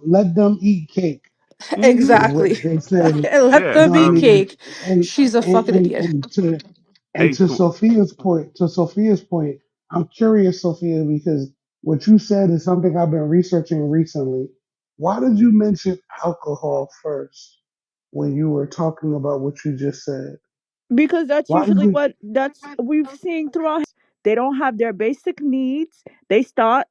let them eat cake is Hmm. what Exactly. they said. Let Yeah. You them know what I eat mean? cake. And She's a and fucking and, idiot. and to and Hey, to so Sophia's point, I'm curious, Sophia, because what you said is something I've been researching recently. Why did you mention alcohol first when you were talking about what you just said? Because that's Why did usually you? what that's we've seen throughout they don't have their basic needs. They start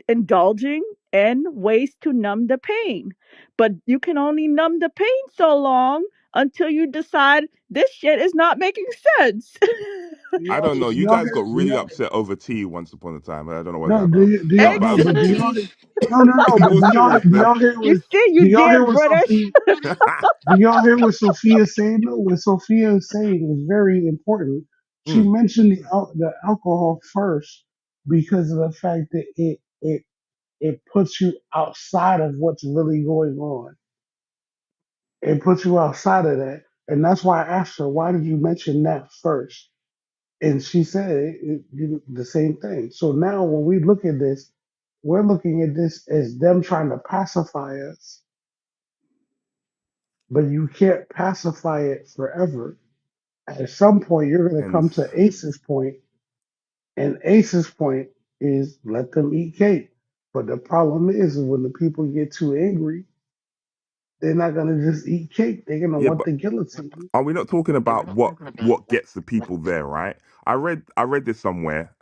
indulging in ways to numb the pain. But you can only numb the pain so long until you decide this shit is not making sense. Do I y'all don't know. do You y'all guys hear? got Do really y'all? upset over tea once upon a time. I don't know what's No, that about. But Ex- but do y'all? tea, No. in But all seriousness, you see, do you y'all hear damn what British. Sophia? Do y'all hear what Sophia's saying though? What Sophia is saying is very important. She mm, mentioned the alcohol first because of the fact that it puts you outside of what's really going on. It puts you outside of that, and that's why I asked her, "Why did you mention that first?" And she said the same thing. So now when we look at this, we're looking at this as them trying to pacify us, but you can't pacify it forever. At some point, you're going to and come to Ace's point, and Ace's point is let them eat cake. But the problem is when the people get too angry, they're not going to just eat cake. They're going to yeah, want but the guillotine. are we not talking about what gets the people there, right? I read this somewhere.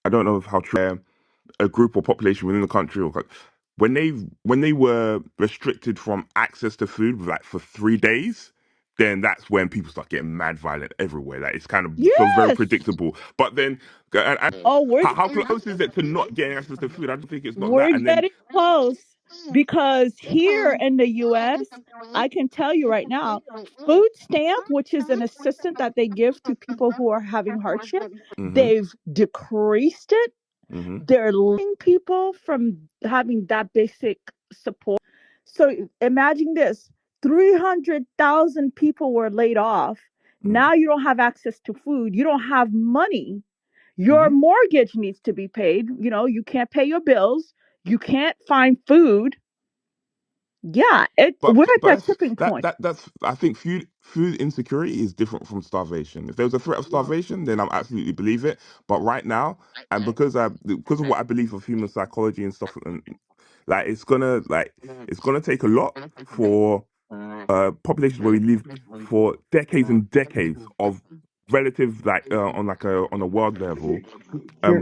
I don't know how true. A group or population within the country or when they were restricted from access to food like for 3 days, then that's when people start getting mad violent everywhere. Like it's kind of becomes very Yes. predictable. But then and Oh, how close is it to not getting access to food? I don't think it's not that. we're And then getting close because here in the US, I can tell you right now, food stamp, which is an assistance that they give to people who are having hardship, hmm they've decreased it. hmm They're limiting people from having that basic support. So imagine this 300,000 people were laid off. hmm Now you don't have access to food. You don't have money. Your hmm mortgage needs to be paid. You know, you can't pay your bills. You can't find food. Yeah, we're at that but tipping point. that's I think food insecurity is different from starvation. If there was a threat of starvation, then I absolutely believe it. But right now, and because of what I believe of human psychology and stuff, and like it's gonna take a lot for populations where we live for decades and decades of relative on a world level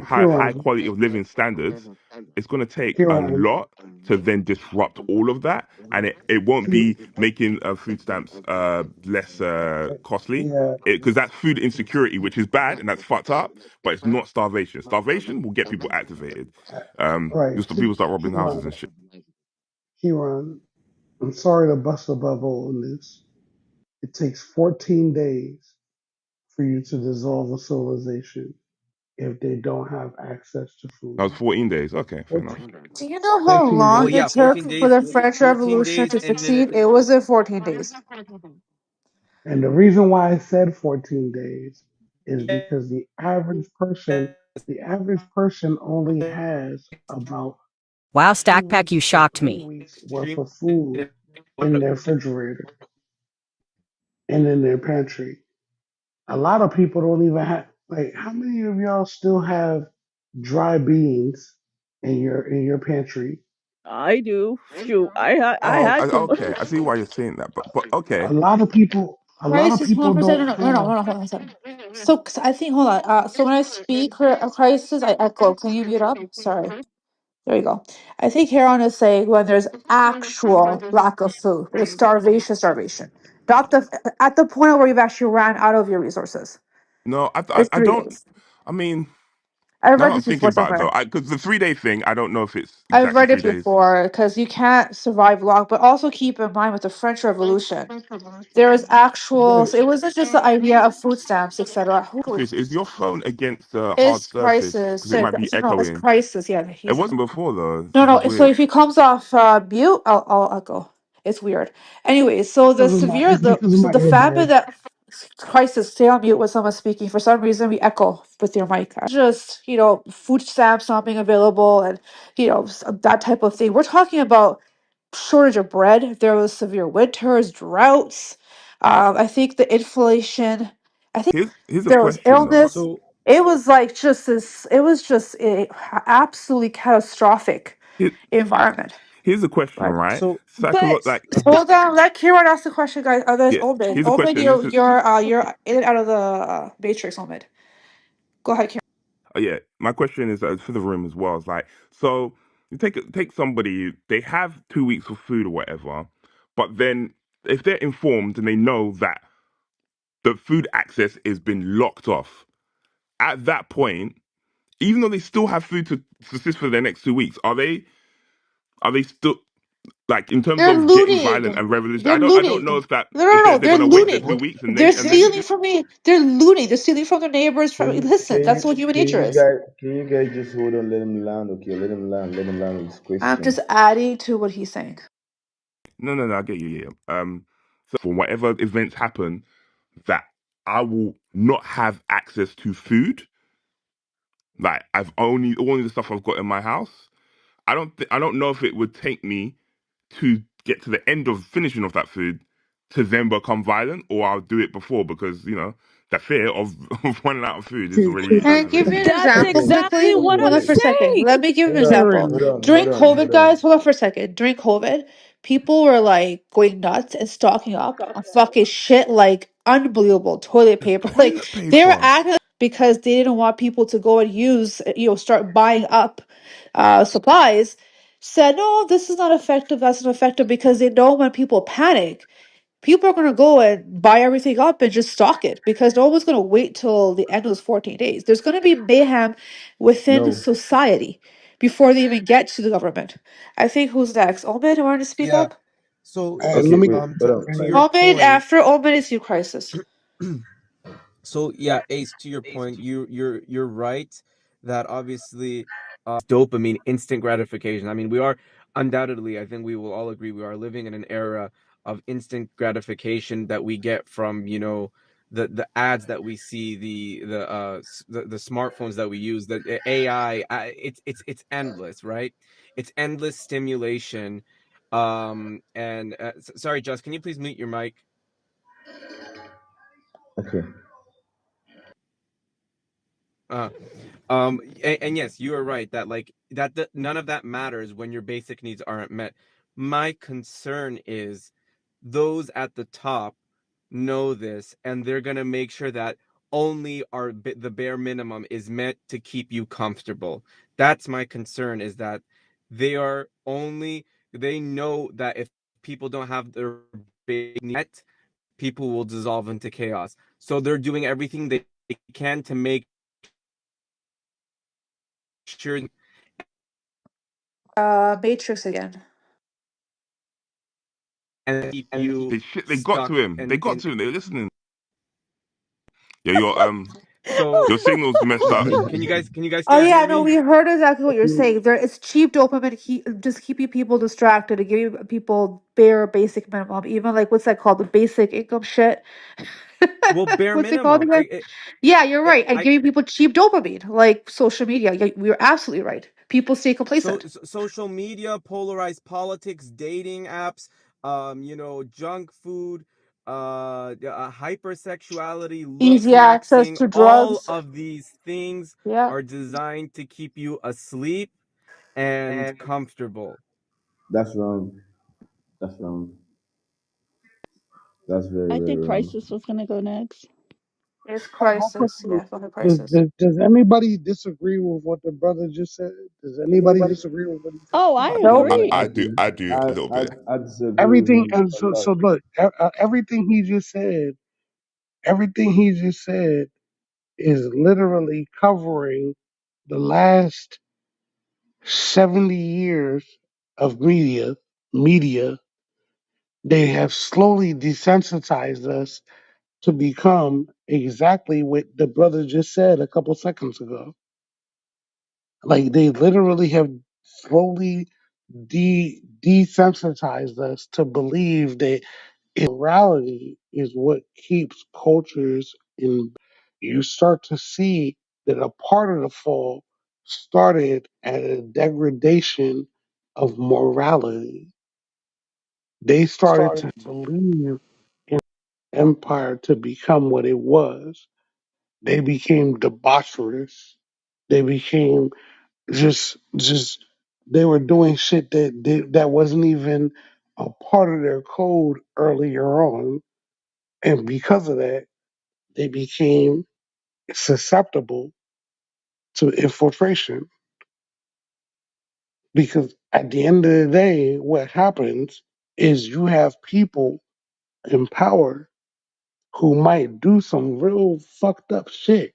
high Kieran, quality of living standards. It's going to take a Kieran, lot to then disrupt all of that, and it won't be making food stamps less costly, yeah, because that's food insecurity, which is bad and that's fucked up, but it's not starvation. Starvation will get people activated. right. People start robbing houses Kieran, and shit. Kieran, I'm sorry to bust a bubble on this. It takes 14 days for you to dissolve a civilization if they don't have access to That was food. 14 days. Okay, fair enough. 14, Do you know how 14 long days. Well, it yeah, took 14 for days, the French 14 Revolution days, to and succeed? then It wasn't 14 days. And the reason why I said 14 days is because the average person only has about Wow, two Stack Pack, you weeks to shocked three me. weeks worth of food in their refrigerator and in their pantry. A lot of people don't even have, like, how many of y'all still have dry beans in your pantry? I do. Shoot, I Oh, had some. okay. I see why you're saying that, but A okay. lot of people a lot of Crisis, hold on people for a second. don't No, no, no, no, have. hold on, hold on a second. So, 'cause I think, hold on. So when I speak crisis, I echo. Can you mute up? Sorry. There you go. I think Heron is saying when there's actual lack of food, there's starvation, starvation. Not the at the point where you've actually ran out of your resources. No, It's I three don't. days. I mean, I've now that read I'm this thinking before about it though, somewhere. because the 3 day thing, I don't know if it's I've exactly read three it days. before because you can't survive long. But also keep in mind with the French Revolution, there is actual. Right. So it wasn't just the idea of food stamps, etc. Chris, is your phone against a hard It's surface? crisis. Because it might be No, it's echoing. crisis. Yeah, It he's wasn't before though. no, This no. is So weird. if he comes off mute, I'll echo. It's weird. Anyway, so the Because of my severe it's the because of so my the famine earbuds. that Crisis, stay on mute when someone's speaking. For some reason, we echo with your mic. Just, food stamps not being available and, that type of thing. We're talking about shortage of bread. There was severe winters, droughts. I think the inflation, I think Here's a there was question though. illness. So It was like just this, it was just a absolutely catastrophic Here, environment. here's a question, Right. right? so But Like, Hold on, let Kieran ask the question, guys. Oh, there's yeah, Omid. here's a Omid, question. This is you're in and out of the matrix, Omid. Go ahead, Kieran. yeah. My question is for the room as well. It's like, so you take somebody, they have 2 weeks of food or whatever, but then if they're informed and they know that the food access has been locked off, at that point, even though they still have food to subsist for the next 2 weeks, are they still like in terms They're of getting violent looting. and revolution? They're I don't looting. know if that No, no, if no. they're They're gonna wait the looting. two what weeks and They're then stealing from me. They're looting. They're stealing from their neighbors. Listen, that's what human nature is. can you guys just hold on, let him land, okay? Let him land with his I'm question. just adding to what he's saying. no, I get you, yeah. So for whatever events happen, that I will not have access to food. Like I've only the stuff I've got in my house. I don't know if it would take me to get to the end of finishing off that food to then become violent, or I'll do it before because the fear of, of running out of food is already Can I give you an that's example Okay, quickly? exactly what Hold I'm on okay, for a second. saying. Let me give you an example. Kieran, During COVID, hold on. guys, hold on for a second. During COVID, people were like going nuts and stocking up on fucking shit like unbelievable toilet paper. Like toilet they were paper. acting because they didn't want people to go and use, start buying up supplies. Said, no, this is not effective. That's not effective because they know when people panic people are going to go and buy everything up and just stock it because no one's going to wait till the end of those 14 days. There's going to be mayhem within No, society before they even get to the government. I think who's next? Omid, you want to speak yeah. up? So and okay, let me wait, hold on. to Like, your Omid, point. after Omid is you, Crisis. So yeah, Ace, to your point, you're right that obviously dopamine, instant gratification. I mean, we are undoubtedly, I think we will all agree, we are living in an era of instant gratification that we get from, the ads that we see, the smartphones that we use, the AI, it's endless, right? It's endless stimulation. And sorry, Just, can you please mute your mic? okay, Uh, and yes, you are right that like none of that matters when your basic needs aren't met. My concern is those at the top know this, and they're gonna make sure that only the bare minimum is meant to keep you comfortable. That's my concern. Is that they know that if people don't have their basic needs met, people will dissolve into chaos. So they're doing everything they can to make sure Matrix again. and keep you They got to stuck him. They got and to him. They were listening. Yeah, so your signal's messed up. can you guys Oh still hear yeah, no, me? we heard exactly what you're saying. It's cheap dopamine, just keeping people distracted and giving people bare basic minimum. Even like what's that called? The basic income shit. Well, bare What's it called minimum. again? Yeah, you're right. And I giving people cheap dopamine, like social media. Yeah, you're absolutely right. People stay complacent. social media, polarized politics, dating apps, junk food, hypersexuality, look Easy access maxing, to all drugs. of these things Yeah. are designed to keep you asleep and comfortable. that's wrong. That's wrong. That's very, I very think wrong. Crisis was gonna go next. It's my crisis. question is, Yeah, go ahead, crisis. does anybody disagree with what the brother just said? Does anybody disagree with what he said? Oh, I Nope. Yeah, agree. I do a little bit. I disagree with Everything, him and a lot. so look, everything he just said is literally covering the last 70 years of media. They have slowly desensitized us to become exactly what the brother just said a couple seconds ago. Like they literally have slowly desensitized us to believe that Immorality is what keeps cultures in. You start to see that a part of the fall started at a degradation of morality. They started to believe in empire to become what it was. They became debaucherous. They became just they were doing shit that wasn't even a part of their code earlier on, and because of that, they became susceptible to infiltration. Because at the end of the day, what happens is you have people in power who might do some real fucked up shit,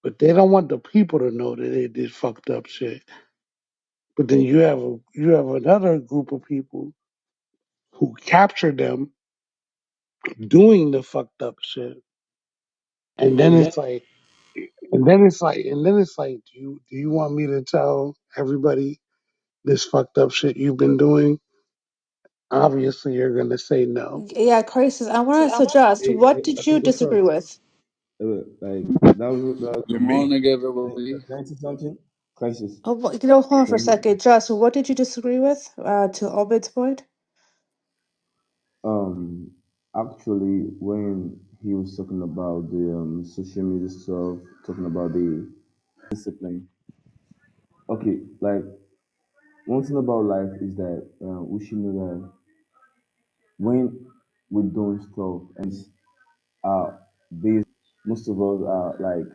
but they don't want the people to know that they did fucked up shit. But then you have another group of people who capture them doing the fucked up shit, and then it's like, and then it's like, do you want me to tell everybody this fucked up shit you've been doing? Obviously, you're gonna say no. Yeah, crisis. I want to suggest. What did you Okay, sorry. disagree with? Like that Good Me? morning, can everybody. can I say something? Crisis. Oh, hold on for a Can second. Just what did you disagree with? To Obid's point. um actually when he was talking about the social media stuff, talking about the discipline. Okay, like one thing about life is that we should know that when we're doing stuff and based, most of us are like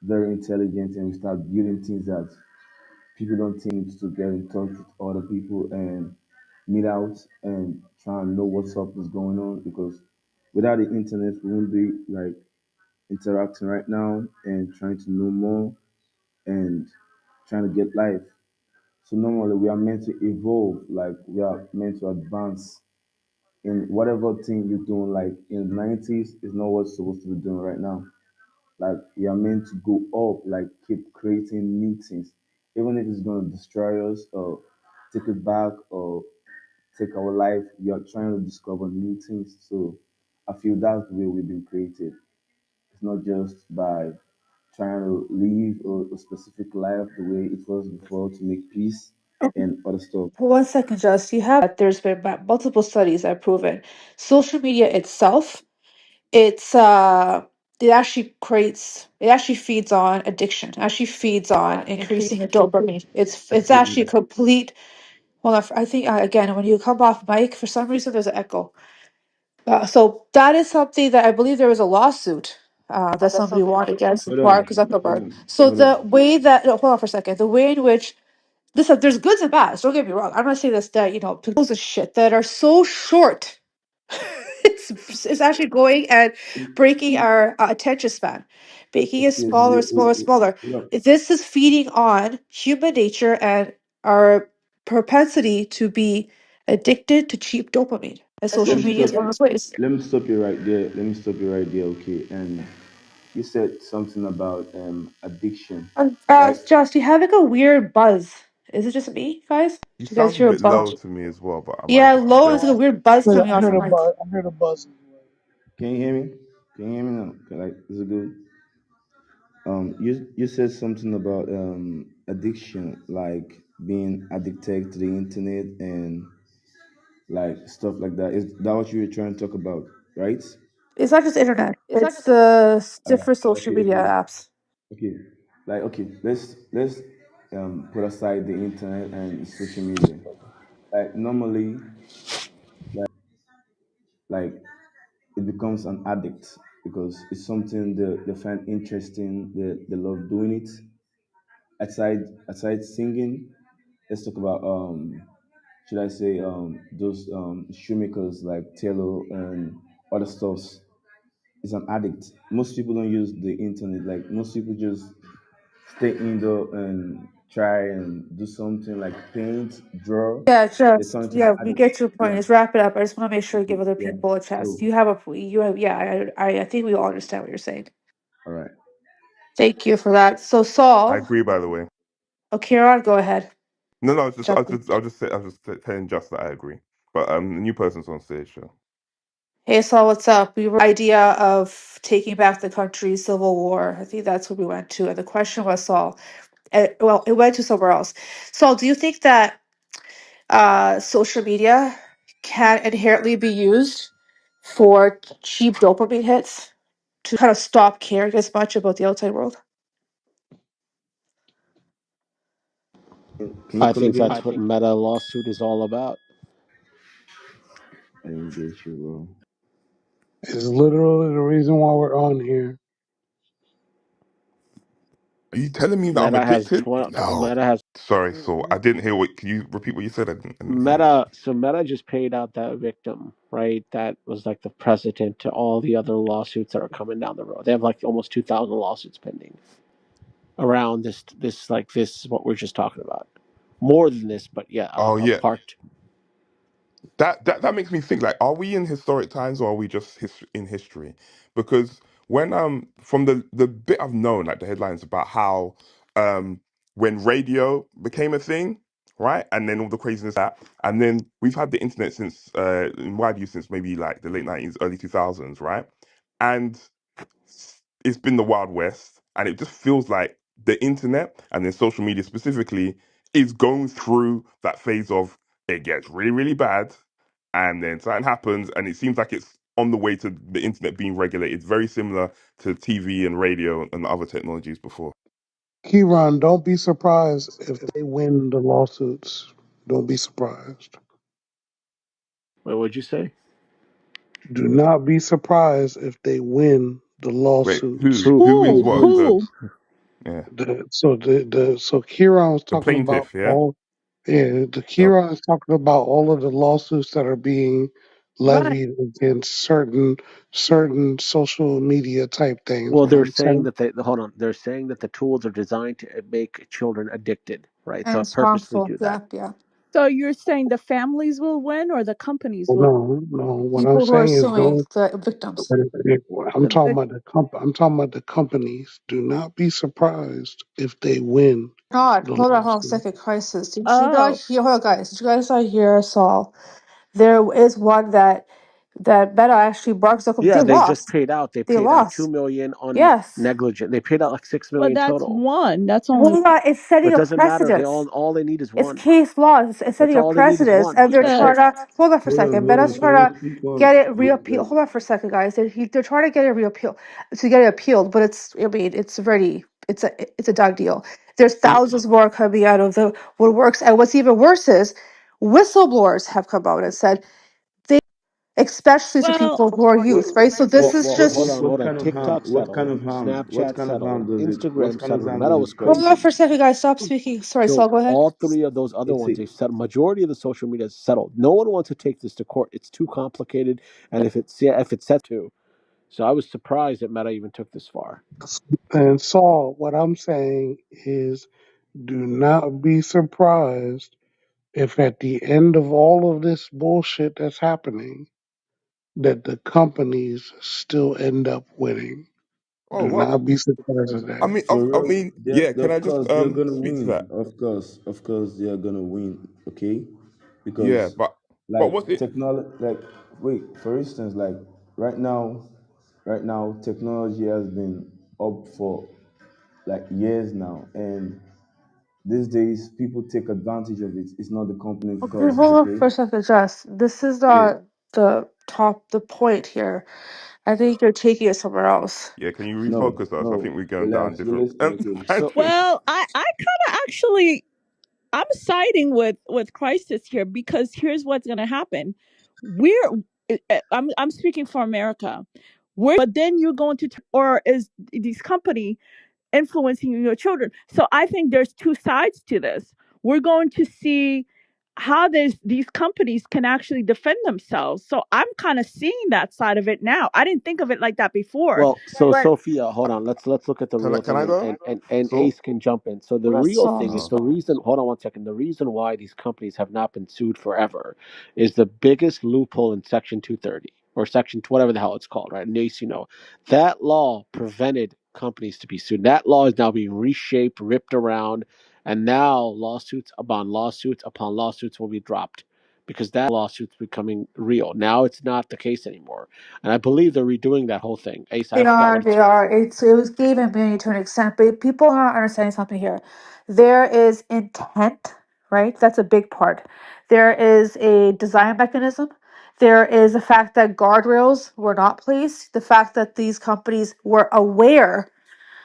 very intelligent and we start building things that people don't think to get in touch with other people and meet out and try and know what's up is going on because without the internet we won't be like interacting right now and trying to know more and trying to get life. So normally we are meant to evolve, like we are meant to advance in whatever thing you're doing. Like in the 90s is not what's supposed to be doing right now. Like we are meant to go up, like keep creating new things, even if it's going to destroy us or take it back or take our life. We are trying to discover new things. So I feel that's the way we've been created. It's not just by trying to live a specific life the way it was before to make peace and other stuff. One second, just you have. There's been multiple studies that prove it. Social media itself, it's it actually feeds on addiction. It actually feeds on increasing dopamine. It's actually a complete. Hold on, I think again when you come off mic, for some reason there's an echo. So that is something that I believe there was a lawsuit that somebody won against Hold on, Mark Zuckerberg. hold on, So hold on. the way that no, hold on for a second, the way in which listen, there's goods and bads. Don't get me wrong. I'm not saying this that people's of shit that are so short. It's actually going and breaking our attention span, making it Excuse me. smaller, smaller, smaller. Hold on. This is feeding on human nature and our propensity to be addicted to cheap dopamine. And Let social me media stop. is one of those ways. Let me stop you right there. Let me stop you right there. Okay, and you said something about addiction, right? Josh, you having a weird buzz. Is it just me, guys? You Do you guys sound a hear a bit low buzz? to me as well, but I might Yeah, just be low. It's like a deaf. weird buzz coming I off heard your a mic. buzz. I heard a buzz. Can you hear me? Can you hear me now? Like, is it good? You said something about addiction, like being addicted to the internet and like stuff like that. Is that what you were trying to talk about, right? It's not just internet. It's the different social Okay, media okay, apps. okay. Like, okay, let's put aside the internet and social media. Like normally, like it becomes an addict because it's something they find interesting. They love doing it. Aside singing, let's talk about should I say those shoemakers like Taylor and other stuffs. It's an addict. Most people don't use the internet. Like most people just stay indoor and try and do something like paint, draw. Yeah, They just turn into yeah, an we addict. get your point. Yeah. Let's wrap it up. I just want to make sure you Okay. give other Yeah. people a chance. So, You have you have yeah. I think we all understand what you're saying. all right. Thank you for that. So I Saul, agree, by the way. Kieran, go ahead. No, no, I was just, I was Justin. just, I was just, I was just telling just that I agree. But the new person's on stage, so. Hey, Saul, what's up? We were idea of taking back the country, civil war. I think that's what we went to. And the question was, Saul, well, it went to somewhere else. Saul, do you think that social media can inherently be used for cheap dopamine hits to kind of stop caring as much about the outside world? Can you I come think again? that's what Meta lawsuit is all about. I didn't get you, bro. It's literally the reason why we're on here. Are you telling me that I'm Meta has addicted? No. Meta has Sorry, so I didn't hear what. Can you repeat what you said? I didn't hear. Meta. So Meta just paid out that victim, right? That was like the precedent to all the other lawsuits that are coming down the road. They have like almost 2,000 lawsuits pending around this what we're just talking about. More than this, but yeah, Oh a yeah, part. that makes me think. Like, are we in historic times or are we just in history? Because when from the bit I've known, like the headlines about how when radio became a thing, right, and then all the craziness that, and then we've had the internet since in wide use since maybe like the late 90s, early 2000s, right, and it's been the Wild West, and it just feels like the internet and then social media specifically is going through that phase of it gets really, really bad, and then something happens, and it seems like it's on the way to the internet being regulated, very similar to TV and radio and other technologies before. Kieran, don't be surprised if they win the lawsuits. Don't be surprised. Wait, what'd you say? Do not be surprised if they win the Wait, lawsuits. Who? who wins Who? what? Who? The Who? yeah, So Kieran was the talking about plaintiff, yeah. all. Yeah, the Okay. Kieran is talking about all of the lawsuits that are being Right. levied against certain social media type things. Well, What they're I'm saying saying, that they hold on. They're saying that the tools are designed to make children addicted, right? And So it's purposely harmful. do that. Yeah, yeah. So you're saying the families will win or the companies well, will? no. What I'm People who are saying is suing don't. the victims. I'm The talking big. about I'm talking about the companies. Do not be surprised if they win Not. the Hold on a lawsuit. second. Crisis. Did you not Oh, hear? Hold on, guys. Did you guys not hear Saul? There is one that Meta actually Mark Zuckerberg. Yeah, They they just lost. paid out. They They paid out lost. 2 million on Yes. negligent. They paid out like six but million that's total. one. That's only Hold on. It's But setting it a doesn't matter. They precedence. all they need is It's one. case law. It's That's setting a all they need is precedence, one. and they're That's the. trying it. to hold on for a second. Hold Meta's on. Can trying to I speak on get it real reappealed. quick? Hold on for a second, guys. They're trying to get it reappealed to get it appealed, but it's I mean it's already it's a done deal. There's So thousands more coming out of the woodworks, and what's even worse is whistleblowers have come out and said they, especially to Well, people who are What youth, right? So this is hold just on, hold on. TikTok settled, what Snapchat kind of harm settled, does it what Instagram kind of settled, harm Meta does was it cause? hold on crazy. for a second, guys. Stop speaking. Sorry, So Saul. Go ahead. all three of those other It's ones, a they settled. Majority of the social media is settled. No one wants to take this to court. It's too complicated, and if it's set to. So I was surprised that Meta even took this far. And Saul, what I'm saying is, do not be surprised if at the end of all of this bullshit that's happening, that the companies still end up winning. Oh Do well, not be surprised at I that. mean, For I real, mean, yeah. Can I of just course they're gonna speak to win. that? Of course they are gonna win. Okay, Yeah, because but like what's it? technology, like wait, for instance, like right now, technology has been up for like years now, and these days people take advantage of it. It's not the company's Okay, fault. hold on Okay, for a second, Jess. This is Yeah, not the point here. I think you're taking it somewhere else. yeah. Can you no, refocus us? I think no, we're going down relax, different relax. Okay, So tangents. well, I kind of actually I'm siding with Crisis here because here's what's going to happen. We're I'm speaking for America. But then you're going to or is this company influencing your children? So I think there's two sides to this. We're going to see how these companies can actually defend themselves. So I'm kind of seeing that side of it now. I didn't think of it like that before. well, so But Sophia, hold on. Let's look at the real Can thing, I and go? Ace So, can jump in. So the Well, that's real all. thing is oh, the reason. Hold on one second. The reason why these companies have not been sued forever is the biggest loophole in Section 230 or Section whatever the hell it's called, right? And Ace, you know, that law prevented companies to be sued. That law is now being reshaped, ripped around, and now lawsuits upon lawsuits upon lawsuits will be dropped because that lawsuit's becoming real. Now it's not the case anymore, and I believe they're redoing that whole thing. Ace, I They forgot are, what it's they called. are. It was gave immunity to an extent, but people are not understanding something here. There is intent, right? That's a big part. There is a design mechanism. There is the fact that guardrails were not placed. The fact that these companies were aware.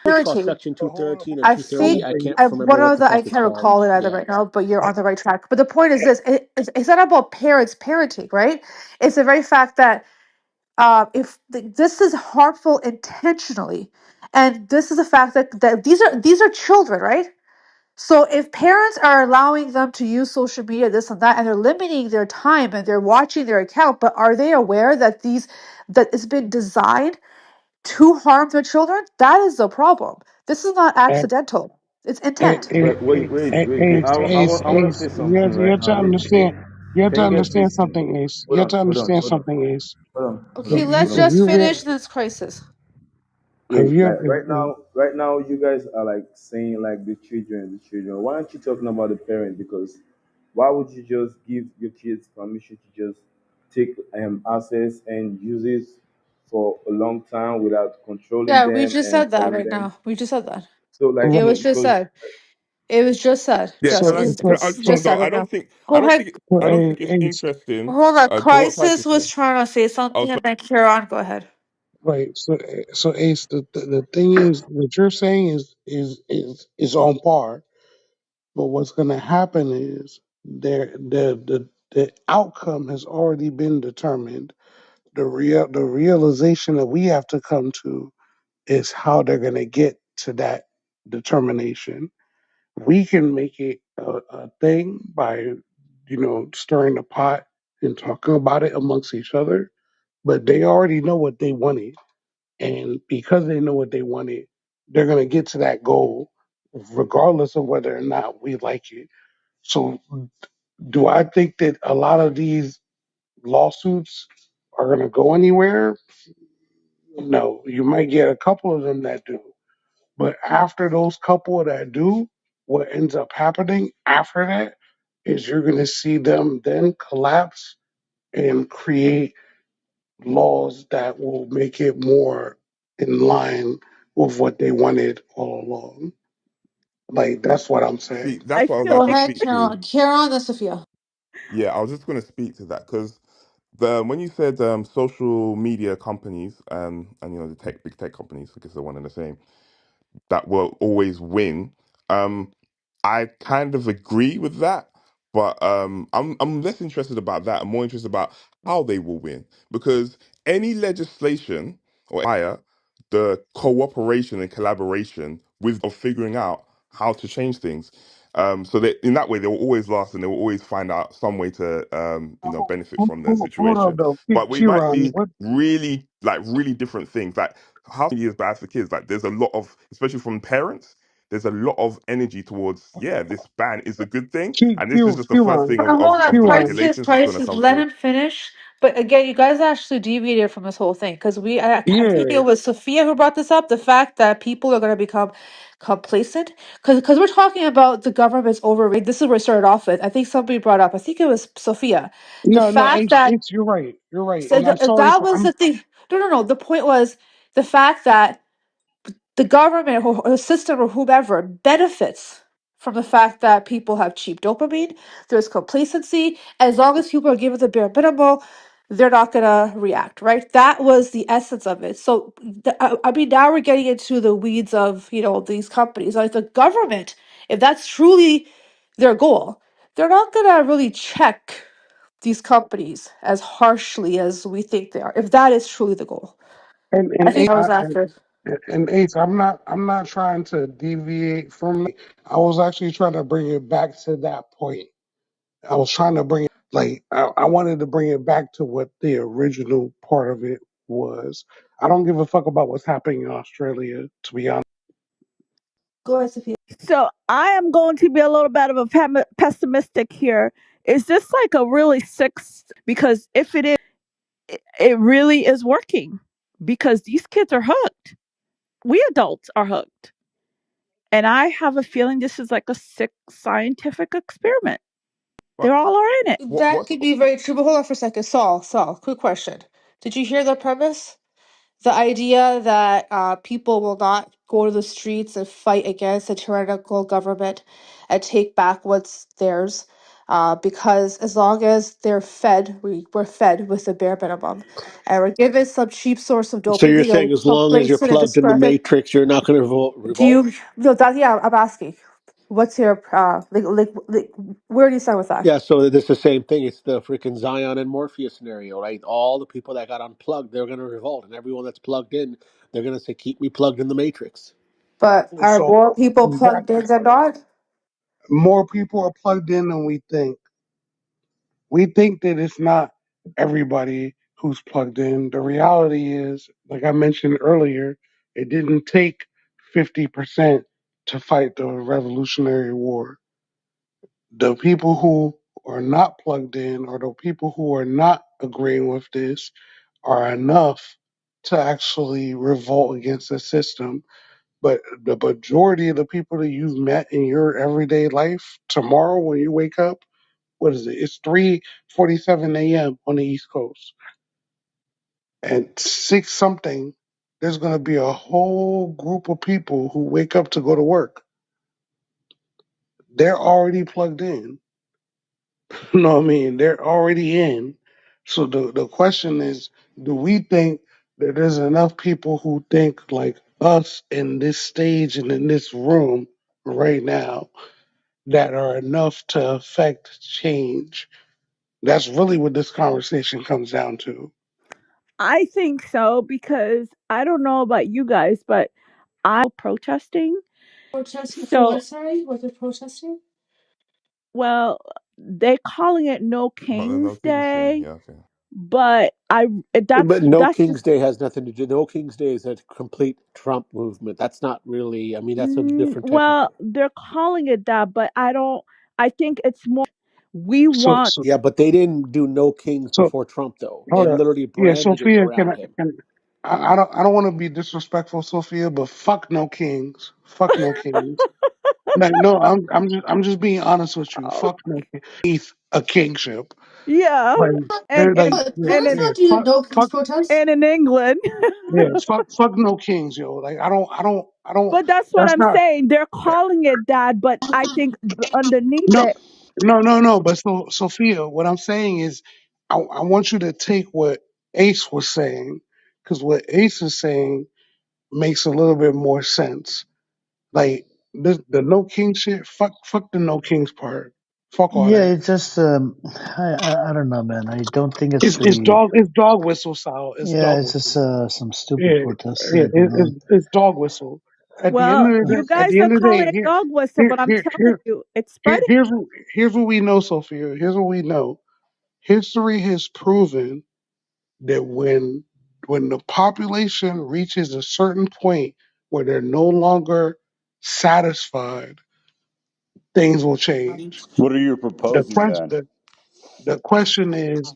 It's called Parenting. Section But hold on, 213 or I 230. think I can't remember one what of the the I fuck it's can't called. recall it either Yeah. right now, but you're on the right track. But the point is this: it's not about parents parenting, right? It's the very fact that if this is harmful intentionally, and this is the fact that these are children, right? So if parents are allowing them to use social media, this and that, and they're limiting their time and they're watching their account, but are they aware that that it's been designed to harm their children? That is the problem. This is not accidental. It's intent. I want to say something You right have to now. understand. You have to Can you guys understand listen? something, Ace. Hold You have on, to hold on, understand hold on, something, Ace. hold on, hold Okay, on, You, let's hold on. if just you finish get this crisis. if Wait, you like right now, you guys are like saying like the children. Why aren't you talking about the parent? Because why would you just give your kids permission to just take access and use it for a long time without controlling Yeah, we them just and said that telling right them? now. We just said that. So like It was right, just because said. It was just said. Yeah, Just can I? it's, so I it's just want so just to go. said right now. I Go don't ahead. think. so I don't think it's Ace, interesting. Hold on. To what Crisis Crisis was said. trying to say Oh, something, so, and then Kieran, go ahead. right? So Ace, the thing is, what you're saying is on par. But what's going to happen is the outcome has already been determined. The realization that we have to come to is how they're going to get to that determination. We can make it a thing by stirring the pot and talking about it amongst each other, but they already know what they wanted, and because they know what they wanted, they're going to get to that goal regardless of whether or not we like it. So do I think that a lot of these lawsuits are going to go anywhere? No. You might get a couple of them that do. But after those couple that do, what ends up happening after that is you're going to see them then collapse and create laws that will make it more in line with what they wanted all along. Like, that's what I'm see, saying. that's I what I was feel Go about to like ahead, speak to. Kieran. Kieran, then Sophia. Yeah, I was just going to speak to that because when you said social media companies and the big tech companies, because they're one and the same, that will always win. Um, I kind of agree with that, but I'm less interested about that. I'm more interested about how they will win because any legislation or higher the cooperation and collaboration with of figuring out how to change things. So that in that way they will always last and they will always find out some way to benefit from the Hold on, situation. though. But we might Kieran, see what? really different things. Like how media is bad for kids. Like there's a lot of, especially from parents, there's a lot of energy towards, yeah, this ban is a good thing. And this is just the first Kieran, thing Hold on, of the Kieran. regulations that's going to come Let through. him finish. But again, you guys actually deviated from this whole thing because I think Yeah. it was Sophia who brought this up. The fact that people are going to become complacent because we're talking about the government's overreach. This is where it started off with. I think somebody brought up. I think it was Sophia. The No, fact that You're right. You're right. so And I'm sorry that for was the thing. No, no, no. The point was the fact that the government or the system or whomever benefits from the fact that people have cheap dopamine. There's complacency. As long as people are given the bare minimum, they're not going to react, right? That was the essence of it. So, I mean, now we're getting into the weeds of, these companies. Like the government, if that's truly their goal, they're not going to really check these companies as harshly as we think they are, if that is truly the goal. I and think Ace, I was after. and Ace, I'm not trying to deviate from it. I was actually trying to bring it back to that point. I was trying to bring it like I wanted to bring it back to what the original part of it was. I don't give a fuck about what's happening in Australia, to be honest. Go ahead, Sophia. so. I am going to be a little bit of a pessimistic here. Is this like a really because if it is, it really is working because these kids are hooked. We adults are hooked. And I have a feeling this is like a sick scientific experiment. They But all are in it. That what's could be very true, but hold on for a second. Saul, quick question. Did you hear the premise? The idea that people will not go to the streets and fight against a tyrannical government and take back what's theirs, because as long as they're fed, we're fed with the bare minimum, and we're given some cheap source of So you're dopamine or saying as some long as you're place in a plugged in the discretion. matrix, you're not going to Do revolt? you? No, that yeah. I'm asking. What's your where do you stand with that? Yeah, so it's the same thing. It's the freaking Zion and Morpheus scenario, right? All the people that got unplugged, they're going to revolt, and everyone that's plugged in, they're going to say, "Keep me plugged in the matrix." But are So more people plugged exactly, in than not? more people are plugged in than we think. We think that it's not everybody who's plugged in. The reality is, like I mentioned earlier, it didn't take 50% to fight the Revolutionary War. The people who are not plugged in or the people who are not agreeing with this are enough to actually revolt against the system. But the majority of the people that you've met in your everyday life, tomorrow when you wake up, what is it? It's 3:47 a.m. on the East Coast. And six something, there's gonna be a whole group of people who wake up to go to work. They're already plugged in. You know what I mean? They're already in. So the question is, do we think that there's enough people who think like us in this stage and in this room right now that are enough to affect change? That's really what this conversation comes down to. I think so because I don't know about you guys, but I protesting. Protesting for what? So, Sorry, what they're protesting? well, they're calling it No about the No King's Kings thing? Day, Yeah, okay. but But No that's just King's Day has nothing to do. No King's Day is a complete Trump movement. That's not really. I mean, that's a different type of. well, they're calling it that, but I don't. I think it's more we So want. so Yeah, but they didn't do No Kings so before Trump, though. They hold up. literally Yeah, branded it Sophia, around him. I don't want to be disrespectful, Sophia, but fuck no kings. Fuck no kings. Like no, I'm just being honest with you. Oh, Fuck no king. A kingship. yeah, Like and they're like But yeah, and let's in, yeah, not do fuck no king's fuck protest. and in England. yeah, fuck no kings, yo. Like I don't But that's what that's I'm not saying. They're calling it that, but I think underneath no it, no. But so Sophia, what I'm saying is I want you to take what Ace was saying, because what Ace is saying makes a little bit more sense. Like the no king shit, fuck the no kings part. Fuck all Yeah, that. it's just I don't know, man. I don't think it's the It's dog whistle style. It's yeah. dog It's just whistle. some stupid Yeah, protests yeah. that are going on. It's dog whistle. well, Yeah. you guys are At the calling day, it dog whistle, but I'm telling you, it's spreading. here's here's what we know, Sophia. Here's what we know. History has proven that when the population reaches a certain point where they're no longer satisfied, things will change. What are you The proposing then? question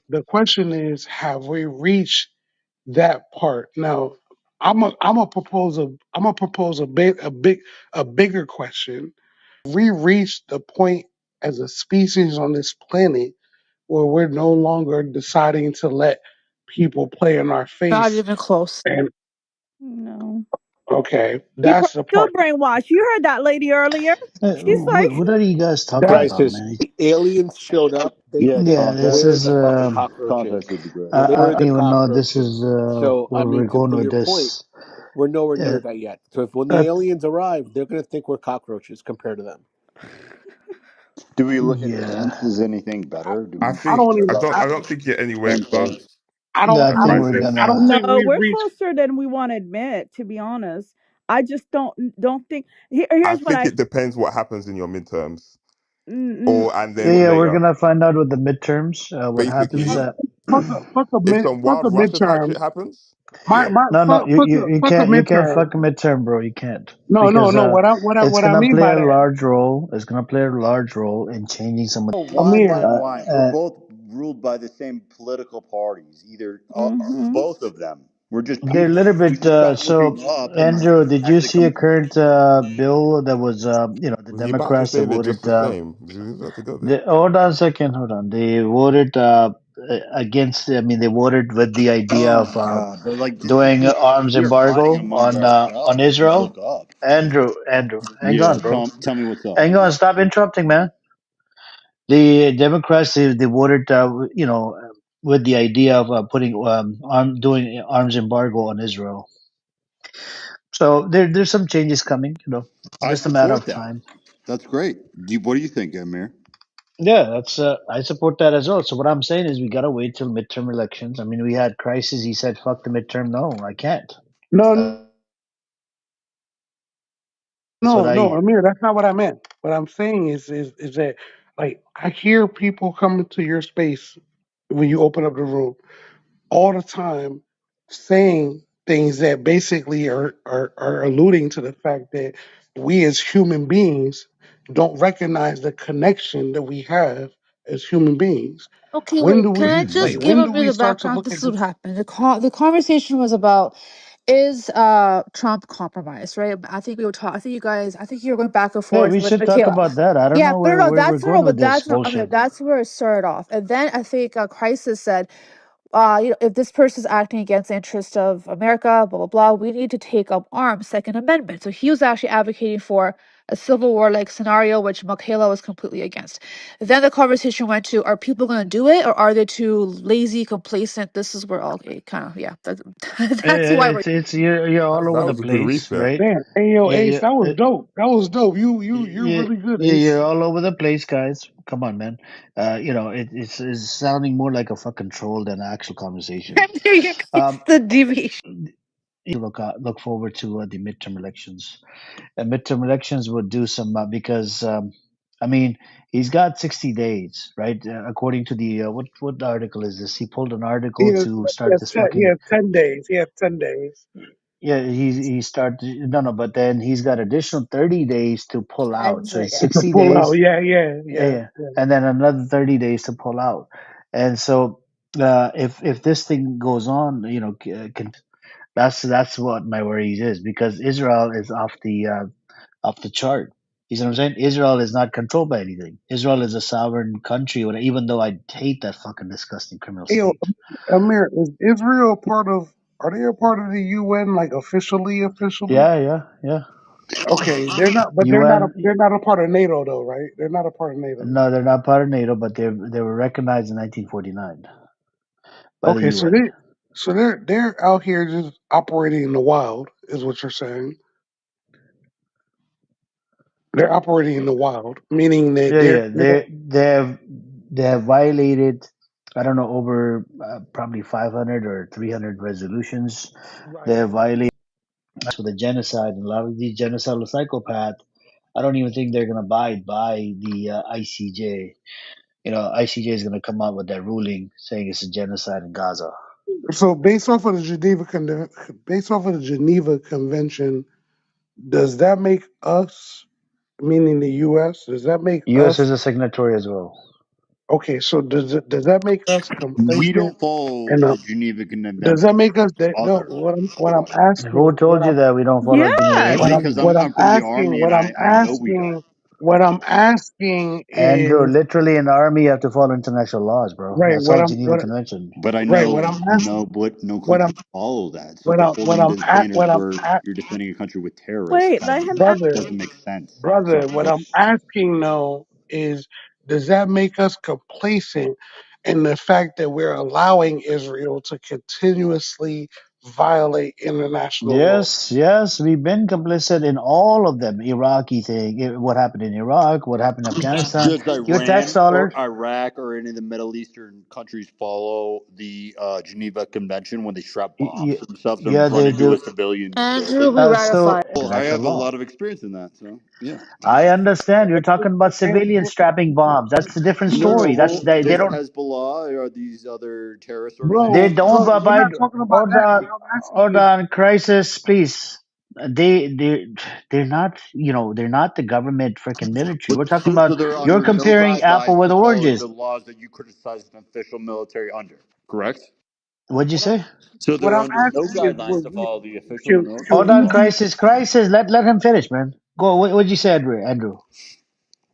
the question is have we reached that part now? I'm a propose a bigger question. We reached the point as a species on this planet where we're no longer deciding to let people play in our Not face. even close. And No, okay, people that's are the still part. brainwashed. You heard that lady earlier. She's like, What are you guys talking That Guys, about, since man? aliens showed up, they Yeah, think Yeah, this we're is the fucking cockroaches. context would be great. Yeah, I we're don't the even know this is cockroaches. So, I where mean, we're going to with your point, this. we're nowhere Yeah, near that yet. So, if when the that aliens arrive, they're going to think we're cockroaches compared to them. Do we look at yeah. ants as anything better? Do I we I think don't even I don't think you're anywhere and close. apes? I I think don't we're think Crisis. I don't gonna. no, think we've we're reached. closer than we want to admit. To be honest, I just don't think. I Here's what think I. it depends what happens in your midterms, Mm, or and Yeah, then yeah, we're later. gonna find out with the midterms. What happens? Basically, if some Fuck a wild Russia type midterm. shit happens, My yeah. my No, no, you fuck a can't midterm. fuck a midterm, bro. You can't No, no, because no. it's What I gonna mean play by a that, large role. It's gonna play a large role in changing some of. Oh, wine Amir. by Uh, wine. We're uh, both ruled by the same political parties, either hmm both of them. We're just They're a little we bit. just got So, lined up, and then Andrew, did you as it see a comes. current bill that was, the Was you about to Democrats they say they're just voted? the same? Was you about to go there? Hold on a second. Hold on. They voted against. I mean, they voted with the idea Oh of my God! But like, doing arms we are fighting embargo amongst on ourselves. Just Israel. look up. Andrew, hang Yeah, on, bro. tell me what's up. Hang on. Stop interrupting, man. The Democrats they voted, with the idea of putting doing arms embargo on Israel. So there's some changes coming. I Just a matter support of that. time. That's great. What do you think, Amir? Yeah, that's I support that as well. So what I'm saying is we gotta wait till midterm elections. I mean, we had crisis. He said, "Fuck the midterm." No, I can't. No, That's what no, I. Amir, that's not what I meant. What I'm saying is that like I hear people coming to your space when you open up the room all the time saying things that basically are alluding to the fact that we as human beings don't recognize the connection that we have as human beings. Okay, When do wait. Can we I like just Mm. give when a do bit we of start to background? look This at is what this? happened. The conversation was about is Trump compromised, right? I think we were talking. I think you guys. I think you were going back and Yeah, forth we with should talk Michaela. about that. I don't Yeah, know but no, no, where we're that's no, going with but this that's not. I mean, bullshit. that's where it started off, and then I think Crisis said if this person is acting against the interest of America, blah blah blah, we need to take up arms, Second Amendment. So he was actually advocating for a civil war like scenario, which Michaela was completely against. Then the conversation went to: Are people going to do it, or are they too lazy, complacent? This is where all it kind of that's why we're. It's you're all That over the was a good place, reset. right? Man, hey yo, Yeah, Ace, yeah. that was dope. That was dope. You're Yeah, really good, yeah, Ace. you're all over the place, guys. Come on, man. It's sounding more like a fucking troll than an actual conversation. There you go. It's Um, the deviation. look forward to the midterm elections. Midterm elections would do some because I mean he's got 60 days, right? According to the what article is this? He pulled an article to start this He fucking. has 10 days. He has 10 days. Yeah, he started no, but then he's got additional 30 days to pull out. So it's To 60 pull out. days. Yeah. Yeah, and then another 30 days to pull out. And so if this thing goes on, that's what my worries is because Israel is off the chart. You see what I'm saying? Israel is not controlled by anything. Israel is a sovereign country, even though I hate that fucking disgusting criminal Hey, yo, state. Amir, is Israel part of? Are they a part of the UN? Like officially, officially? Yeah, yeah, yeah. Okay, they're not. But UN. they're not a part of NATO, though, right? They're not a part of NATO. No, they're not part of NATO, but they were recognized in 1949 by the Okay, UN. so they're out here just operating in the wild, is what you're saying. They're operating in the wild, meaning that Yeah, yeah. they're They have violated, I don't know, over probably 500 or 300 resolutions. They right. have violated with the genocide, and a lot of these genocidal psychopaths. I don't even think they're going to abide by the ICJ. ICJ is going to come out with that ruling saying it's a genocide in Gaza. So based off of the Geneva Convention, does that make us, meaning the U.S., does that make U.S. us is a signatory as well. okay? So does that make us We complacent? don't follow And the Geneva does Convention. that make us that no? Others What I'm Who asking, told you that we don't follow Geneva Yes. because Convention? I'm from the army and I know we don't. what I'm asking Andrew, is literally in the army, you have to follow international laws, bro. right. That's all Geneva Convention. But I Right. know no What countries I'm follow that. So to hold what them I'm to the at standard what I'm where at, you're defending a country with terrorists Wait, kind let of him brother. doesn't make sense. Brother, Sorry. what I'm asking though is, does that make us complacent in the fact that we're allowing Israel to continuously violate international law? Yes, yes, we've been complicit in all of them. Iraqi thing, what happened in Iraq, what happened in Afghanistan. Does Your tax Iran dollar, or Iraq or any of the Middle Eastern countries follow the Geneva Convention when they strap bombs to themselves and yeah, run they into a do. civilian Andrew, building? we So ratified. Well, I international have a law. lot of experience in that, so yeah. I understand. You're talking about And, civilians strapping bombs. That's a different story. No, That's well, they does don't Hezbollah or these other terrorist they bro, don't organizations? we're abide. not talking about Hold that. on, What I'm asking hold is, on, crisis, please. They're not. They're not the government freaking military. We're But talking so about. they're You're under no comparing Apple guidelines with to follow the oranges. laws that you criticize an official military under, correct? What'd you say? So What they're I'm under no asking is, guidelines to follow the official should Hold military we on, law. be? crisis. Let him finish, man. Go. What'd you say, Andrew?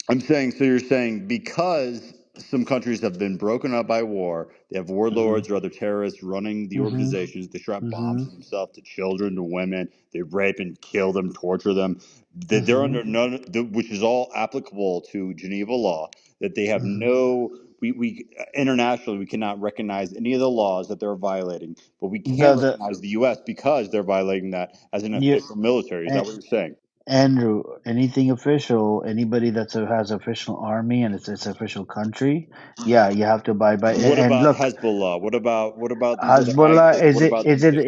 I'm saying, so you're saying because some countries have been broken up by war, they have Hmm. warlords or other terrorists running the Hmm. organizations, they strap bombs Hmm. to themselves, to children, to women, they rape and kill them, torture them, that they're Hmm. under none, which is all applicable to Geneva law, that they have Hmm. no, we internationally, we cannot recognize any of the laws that they're violating, but we The can the recognize the U.S. because they're violating that as an you official military. Is that what you're saying? Andrew, anything official, anybody has official army and it's official country, yeah, you have to abide by. What And about look, Hezbollah? What about these other Hezbollah ISIS? What about these guys?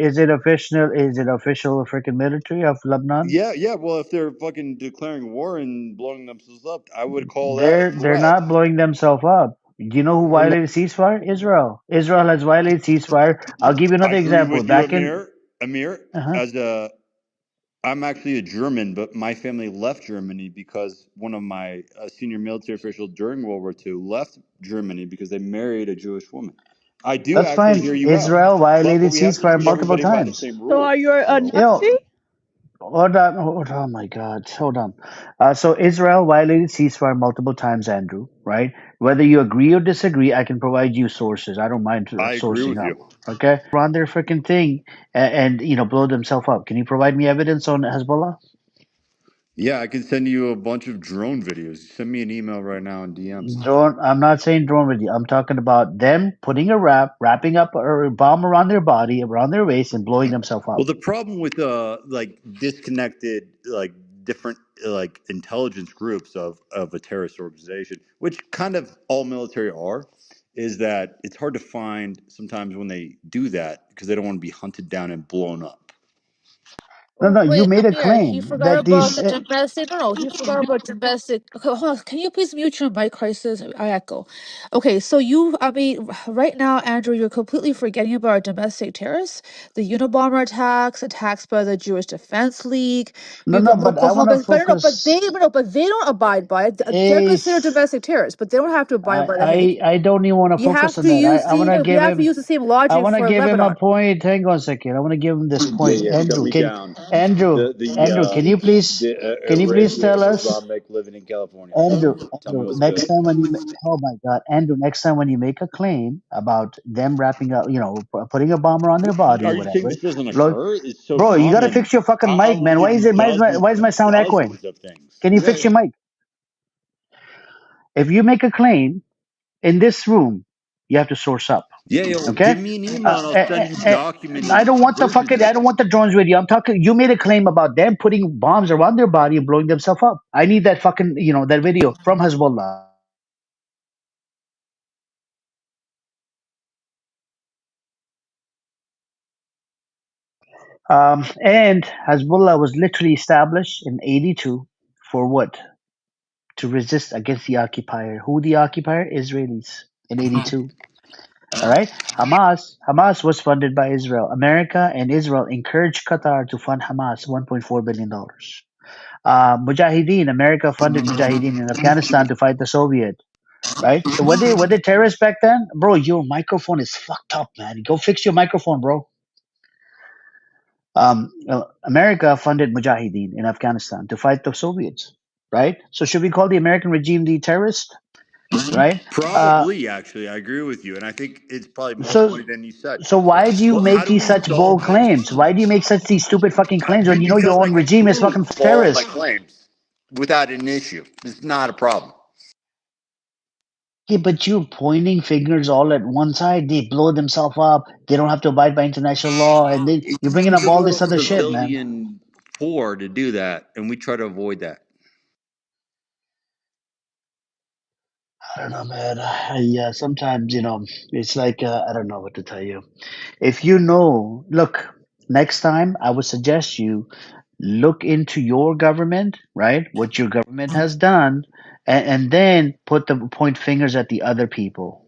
is it official freaking military of Lebanon? Yeah, yeah. Well, if they're fucking declaring war and blowing themselves up, I would call that a They're threat. not blowing themselves up. Do you know who They're not. violated ceasefire? Israel. Israel has violated ceasefire. I'll give you I another agree example. with you, Back in Amir. Amir, uh as a, I'm actually a German, but my family left Germany because one of my senior military officials during World War II left Germany because they married a Jewish woman. I do that's actually fine. hear you out, Israel but violated we have to ceasefire treat multiple everybody by the times. same So are rules. you a So. You know, Nazi? hold on, oh my God, hold on. So Israel violated ceasefire multiple times, Andrew. Right? Whether you agree or disagree, I can provide you sources. I don't mind I agree sourcing with up. you. Okay, run their freaking thing and blow themselves up. Can you provide me evidence on Hezbollah? Yeah, I can send you a bunch of drone videos. Send me an email right now in DMs. Drone. I'm not saying drone with you. I'm talking about them putting wrapping up a bomb around their body, around their waist, and blowing themselves Well, up. the problem with like disconnected, like different like intelligence groups of a terrorist organization, which kind of all military are, is that it's hard to find sometimes when they do that because they don't want to be hunted down and blown up. No, no. You Wait, made a Amir, he claim forgot that about these. the domestic. No, no, he forgot about domestic. Okay, hold on. Can you please mute your mic, crisis? I echo. Okay, so I mean, right now, Andrew, you're completely forgetting about our domestic terrorists, the Unabomber attacks by the Jewish Defense League. No, You've no. got But I want to Oklahoma, but no, no, focus. but they don't abide by it. They're considered Is domestic terrorists, but they don't have to abide by the Hague. I don't even want to You focus have on to that. use I want to you give have to him. use the same I logic want to for give him a Lebanon. point. Hang on a second. I want to give him this Yeah, point. yeah. Shut me down. Can you please tell us? Islamic living in California. Tell me Andrew, what's good. next time when oh my God, Andrew, next time when you make a claim about them wrapping up, putting a bomb around their body Are or you saying whatever, this doesn't blow, occur? It's so bro, you got to common. fix your fucking I mic, will man. give you Why dozens is my and sound echoing? dozens of things. Can you Yeah, fix yeah. your mic? If you make a claim in this room, you have to source up. Yeah, yeah. Well, Okay? give me an email Uh, and I'll eh, send you eh, eh, documented versions I of don't it. want the drones with you. I'm talking. You made a claim about them putting bombs around their body and blowing themselves up. I need that fucking, that video from Hezbollah. And Hezbollah was literally established in '82 for what? To resist against the occupier. Who the occupier? Israelis in '82. All right. Hamas was funded by Israel. America and Israel encouraged Qatar to fund Hamas $1.4 billion. Mujahideen, America funded Mujahideen in Afghanistan to fight the Soviet. Right. So were they terrorists back then, bro? Your microphone is fucked up, man. Go fix your microphone, bro. America funded Mujahideen in Afghanistan to fight the Soviets. Right. So should we call the American regime the terrorist? Right. Uh, Probably, actually, I agree with you, and I think it's probably more so funny than you said. So why do you Well, how make do these we such solve bold this? claims? Why do you make such these stupid fucking claims when you know your Because I own can regime is fucking prove all of my terrorist? claims without an issue. It's not a problem. Yeah, but you're pointing fingers all at one side. They blow themselves up. They don't have to abide by international law, and then It you're bringing uses up a all little this other shit, man. civilian poor to do that, and we try to avoid that. I don't know, man. Yeah, sometimes it's like I don't know what to tell you. If look, next time I would suggest you look into your government, right? What your government has done, and then point fingers at the other people.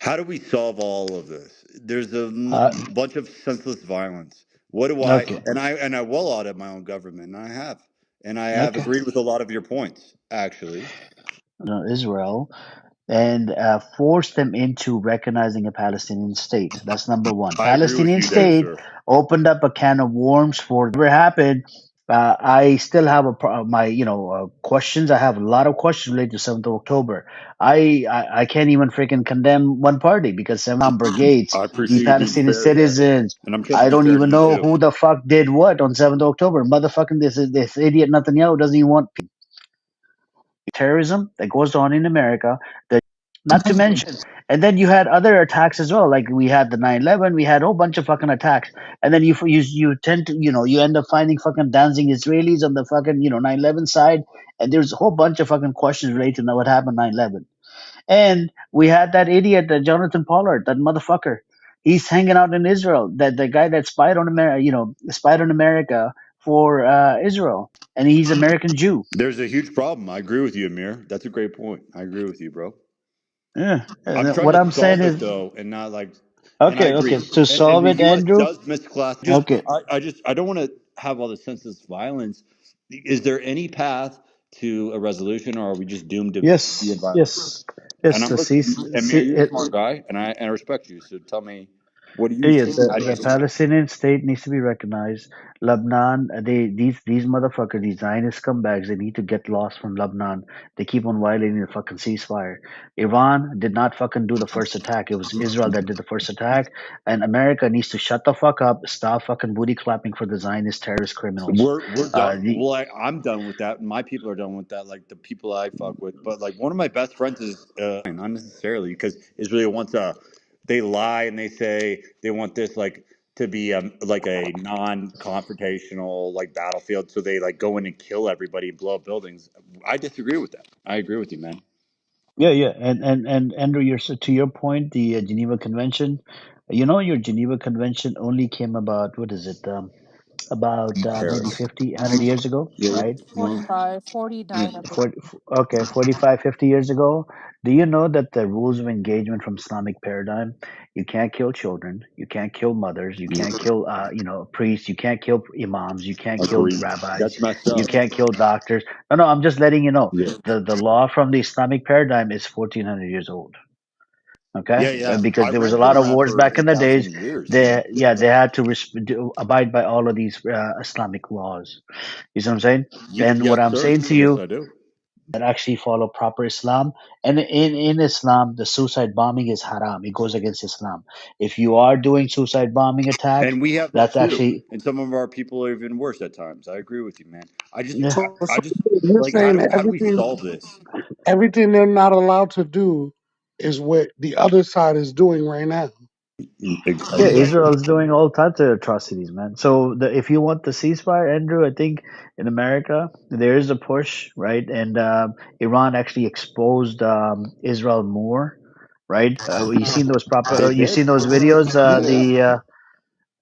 How do we solve all of this? There's a Uh, bunch of senseless violence. What do I okay, and I will audit my own government, and I have okay. agreed with a lot of your points, actually. Israel. and force them into recognizing a Palestinian state. That's number one. I agree with Palestinian you there, state sir. opened up a can of worms for whatever happened. I still have my questions. I have a lot of questions related to 7th of October. I can't even freaking condemn one party because 7th brigades, I the appreciate you being Palestinian fair there, citizens. and I'm trying to I be don't fair to even you know too. who the fuck did what on 7th of October. Motherfucking this idiot Netanyahu doesn't even want terrorism that goes on in America. Not to mention, and then you had other attacks as well. Like we had the 9/11, we had a whole bunch of fucking attacks, and then you tend to you end up finding fucking dancing Israelis on the fucking 9/11 side, and there's a whole bunch of fucking questions related to what happened 9/11. And we had that idiot, Jonathan Pollard, that motherfucker. He's hanging out in Israel. That the guy that spied on America, spied on America for Israel, and he's American Jew. There's a huge problem. I agree with you, Amir. That's a great point. I agree with you, bro. Yeah. I'm And trying what to I'm saying solve is, it though, and not like. And I okay, agree. okay. To And solve the it, U.S. Andrew. does misclass. Okay. I don't want to have all the senseless violence. Is there any path to a resolution, or are we just doomed to be in Yes, violence? yes, And yes. I'm The listening. cease, Amir, you're a smart guy, and I respect you. So tell me, what do you yeah, think? How do you the see it? Palestinian state needs to be recognized. Lebanon, these motherfuckers, these Zionist scumbags, they need to get lost from Lebanon. They keep on violating the fucking ceasefire. Iran did not fucking do the first attack. It was Israel that did the first attack, and America needs to shut the fuck up, stop fucking booty clapping for the Zionist terrorist criminals. We're done. Well, I'm done with that. My people are done with that. Like the people I fuck with. But like one of my best friends is not necessarily because Israel wants a. They lie and they say they want this like to be like a non-confrontational like battlefield. So they like go in and kill everybody, blow up buildings. I disagree with that. I agree with you, man. Yeah, yeah, and Andrew, to your point, the Geneva Convention. Your Geneva Convention only came about, what is it? About maybe Paris. 50, 100 years ago, Yeah. right? 45, Yeah. 49, I believe. 40, okay, 45, 50 years ago. Do you know that the rules of engagement from Islamic paradigm, you can't kill children, you can't kill mothers, you Yeah. can't kill, priests, you can't kill imams, you can't kill Agreed. rabbis, That's messed up. you can't kill doctors. No, no, I'm just letting you know. Yeah. The law from the Islamic paradigm is 1400 years old. Okay, Yeah. Yeah. because there was a Iran's been lot of around wars for back in the days. 8,000 years. They had to abide by all of these Islamic laws. You see what I'm saying? And what Yes, I'm sir. saying to Yes, you I do. that actually follow proper Islam, and in Islam, the suicide bombing is haram. It goes against Islam. If you are doing suicide bombing attacks, And we have that that's too. actually And some of our people are even worse at times. I agree with you, man. yeah. So I just you're like saying that how do we solve this? everything they're not allowed to do is what the other side is doing right now. Yeah, Exactly. Israel's doing all types of atrocities, man. So if you want the ceasefire, Andrew, I think in America there is a push, right? And Iran actually exposed Israel more, right? They You did. seen those videos? Yeah.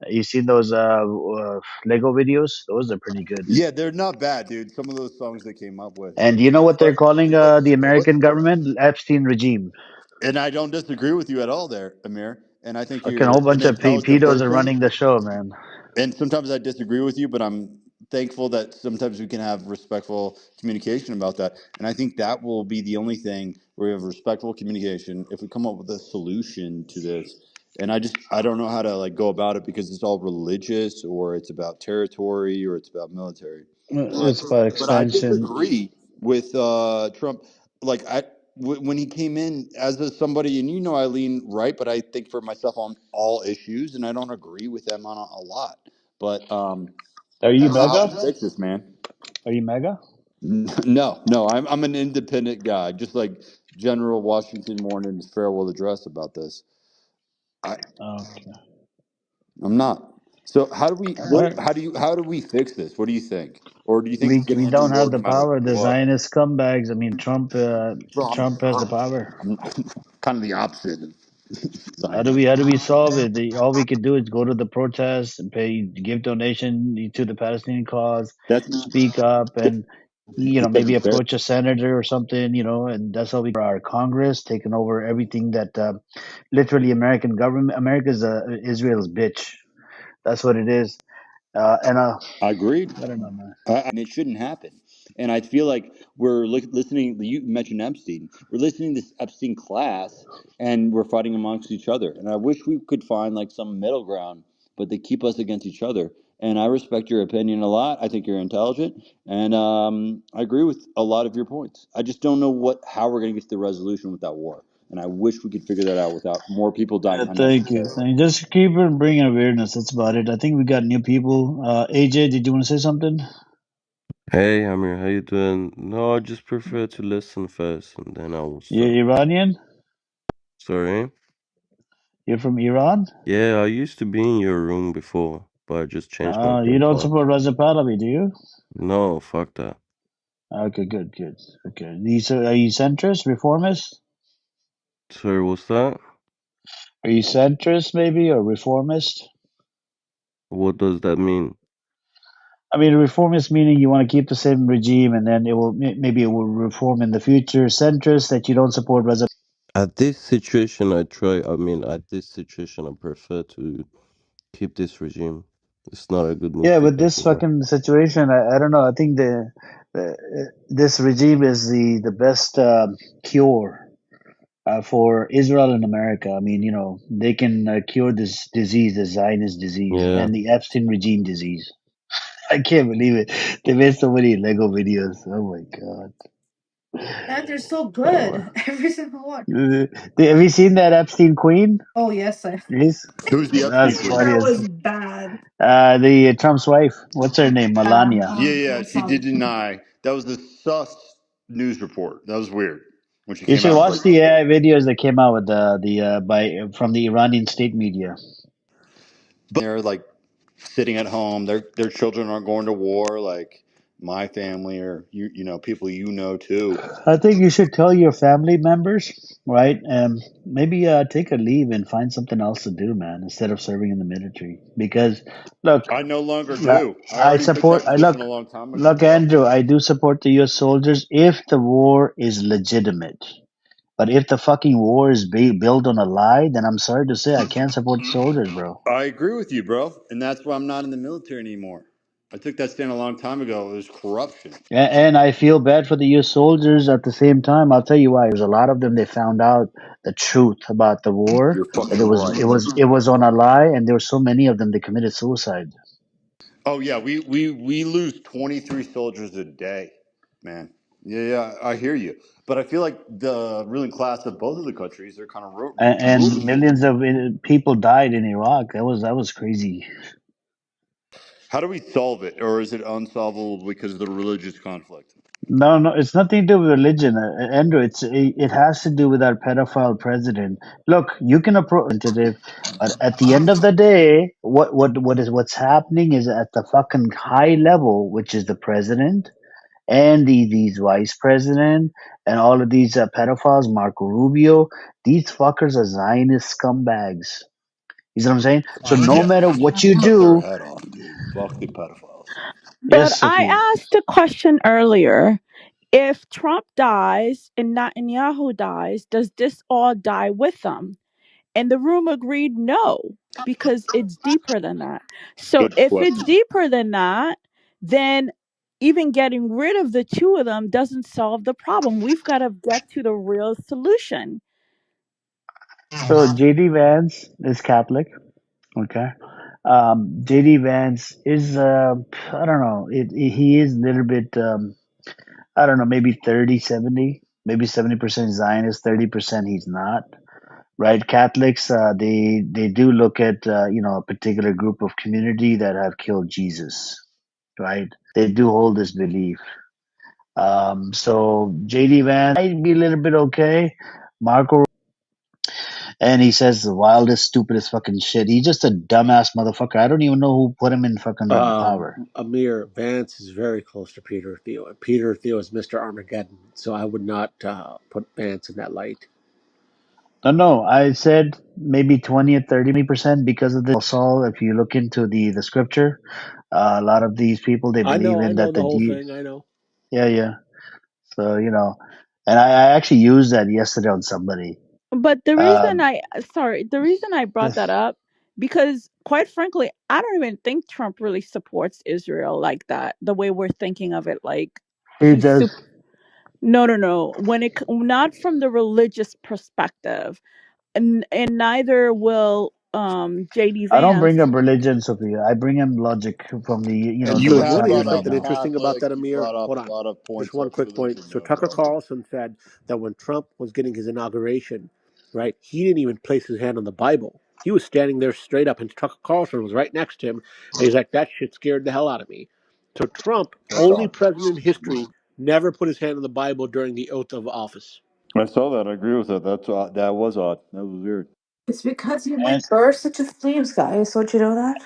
You seen those Lego videos? Those are pretty good. Yeah, they're not bad, dude. Some of those songs they came up with. And you know what they're But calling what the what American government? Epstein regime. and I don't disagree with you at all there, Amir. And I think Fucking you're whole an bunch of intelligent pedos are person. running the show, man. And sometimes I disagree with you, but I'm thankful that sometimes we can have respectful communication about that. And I think that will be the only thing where we have respectful communication if we come up with a solution to this. And I don't know how to like go about it because it's all religious or it's about territory or it's about military. But It's about I expansion. disagree with Trump. Like when he came in as somebody, and I lean right, but I think for myself on all issues, and I don't agree with them on a lot. But Are I you don't know how mega? we fix this, man. Are you mega? No, I'm an independent guy, just like General Washington Morning's farewell address about this. I Okay. I'm not. So All right. how do we fix this? What do you think? Or do you think it's We going to end in don't war have no the matter power. The what? Zionist scumbags. I mean, Well, Trump has the power. I'm kind of the opposite of How Zionism. do we solve it? All we could do is go to the protests and give donation to the Palestinian cause, That's speak up, and that's maybe fair. approach a senator or something. And that's how we our Congress taking over everything that literally American government. America's Israel's bitch. That's what it is. And I agreed. I don't know, man. And it shouldn't happen. And I feel like we're listening. You mentioned Epstein. We're listening to this Epstein class, and we're fighting amongst each other. And I wish we could find like some middle ground, but they keep us against each other. And I respect your opinion a lot. I think you're intelligent, and I agree with a lot of your points. I just don't know how we're going to get to the resolution with that war. And I wish we could figure that out without more people dying Thank you. unnecessarily. Just keep on bringing awareness. That's about it. I think we got new people. AJ, did you want to say something? Hey, Amir, how you doing? No, I just prefer to listen first and then I will You're start. Iranian? Sorry? You're from Iran? Yeah, I used to be in your room before, but I just changed my You don't profile. support Raza Pahlavi, do you? No, fuck that. Okay, good, good. Okay. Are you centrist, reformist? Sorry, what's that? Are you centrist, maybe, or reformist? What does that mean? I mean, reformist meaning you want to keep the same regime, and then maybe it will reform in the future. Centrist that you don't support Raza. At this situation, at this situation, I prefer to keep this regime. It's not a good move Yeah, to with take this over. fucking situation, I don't know. I think this regime is the best cure for Israel and America. I mean, they can cure this disease, the Zionist disease, Yeah. and the Epstein regime disease. I can't believe it. They made so many Lego videos. Oh my god. And they're so Uh, good. Every single one. Have you seen that Epstein Queen? Oh yes, I. Yes. Who's the Epstein That's queen? funny. That was bad. The Trump's wife. What's her name? Yeah, Melania. Yeah, yeah, no she did problem. deny. That was the sus news report. That was weird when she You came should out. And was watch like, the videos that came out with the by from the Iranian state media. but they're like sitting at home. Their children aren't going to war. Like my family or people too. I think you should tell your family members, right? Maybe take a leave and find something else to do, man, instead of serving in the military. Because, look, I no longer uh, do. I I already took support. that I position look, a long time ago, look, bro. Andrew. I do support the U.S. soldiers if the war is legitimate. But if the fucking war is built on a lie, then I'm sorry to say I can't support the soldiers, bro. I agree with you, bro, and that's why I'm not in the military anymore. I took that stand a long time ago. It was corruption. And I feel bad for the U.S. soldiers at the same time. I'll tell you why. Because a lot of them, they found out the truth about the war, You're that fucking right. it was on a lie, and there were so many of them they committed suicide. Oh yeah, we lose 23 soldiers a day, man. Yeah, yeah, I hear you. But I feel like the ruling class of both of the countries are kind of And ruling it. millions of people died in Iraq. That was crazy. How do we solve it, or is it unsolvable because of the religious conflict? No, no, it's nothing to do with religion, Andrew. It has to do with our pedophile president. Look, you can approach it, but at the end of the day, what's happening is at the fucking high level, which is the president and these vice president and all of these pedophiles, Marco Rubio. These fuckers are Zionist scumbags. You see what I'm saying? So no Yeah, matter what you cut their do, head off, dude. Fuck the pedophiles. But yes, Sophie. I asked a question earlier. If Trump dies and Netanyahu dies, does this all die with them? And the room agreed no, because it's deeper than that. So Good if it's question. deeper than that, then even getting rid of the two of them doesn't solve the problem. We've got to get to the real solution. So JD Vance is Catholic. Okay. JD Vance is I don't know. He is a little bit I don't know, maybe 30, 70, maybe 70% Zionist, 30% he's not. Right? Catholics they do look at a particular group of community that have killed Jesus. Right? They do hold this belief. So JD Vance might be a little bit okay. Marco, and he says the wildest, stupidest fucking shit. He's just a dumbass motherfucker. I don't even know who put him in fucking power. Amir, Vance is very close to Peter Thiel. And Peter Thiel is Mr. Armageddon, so I would not put Vance in that light. No, no, I said maybe 20 or 30% because of this. Saul, if you look into the scripture, a lot of these people, they believe I in know that the the whole G. thing. I know. Yeah, yeah. So, and I actually used that yesterday on somebody. But Um, the reason I brought this, that up, because quite frankly, I don't even think Trump really supports Israel like that, the way we're thinking of it. Like, He He's does. super. No, no, no. Not from the religious perspective, and neither will JD I don't bring Vance. up religion, Sophia. I bring him logic from the And the you So west you want have to side hear brought right up something now. interesting about Catholic. that, You've Amir? brought up Hold a on. lot of Just points one of quick point. religion So there, Tucker though. Carlson said that when Trump was getting his inauguration, right, he didn't even place his hand on the Bible. He was standing there straight up, and Tucker Carlson was right next to him, and he's like, "That shit scared the hell out of me." So Trump, That's only odd. president in history, never put his hand on the Bible during the oath of office. I saw that. I agree with that. That's odd. That was odd. That was weird. It's because you And might burst into flames, guys. Don't you know that?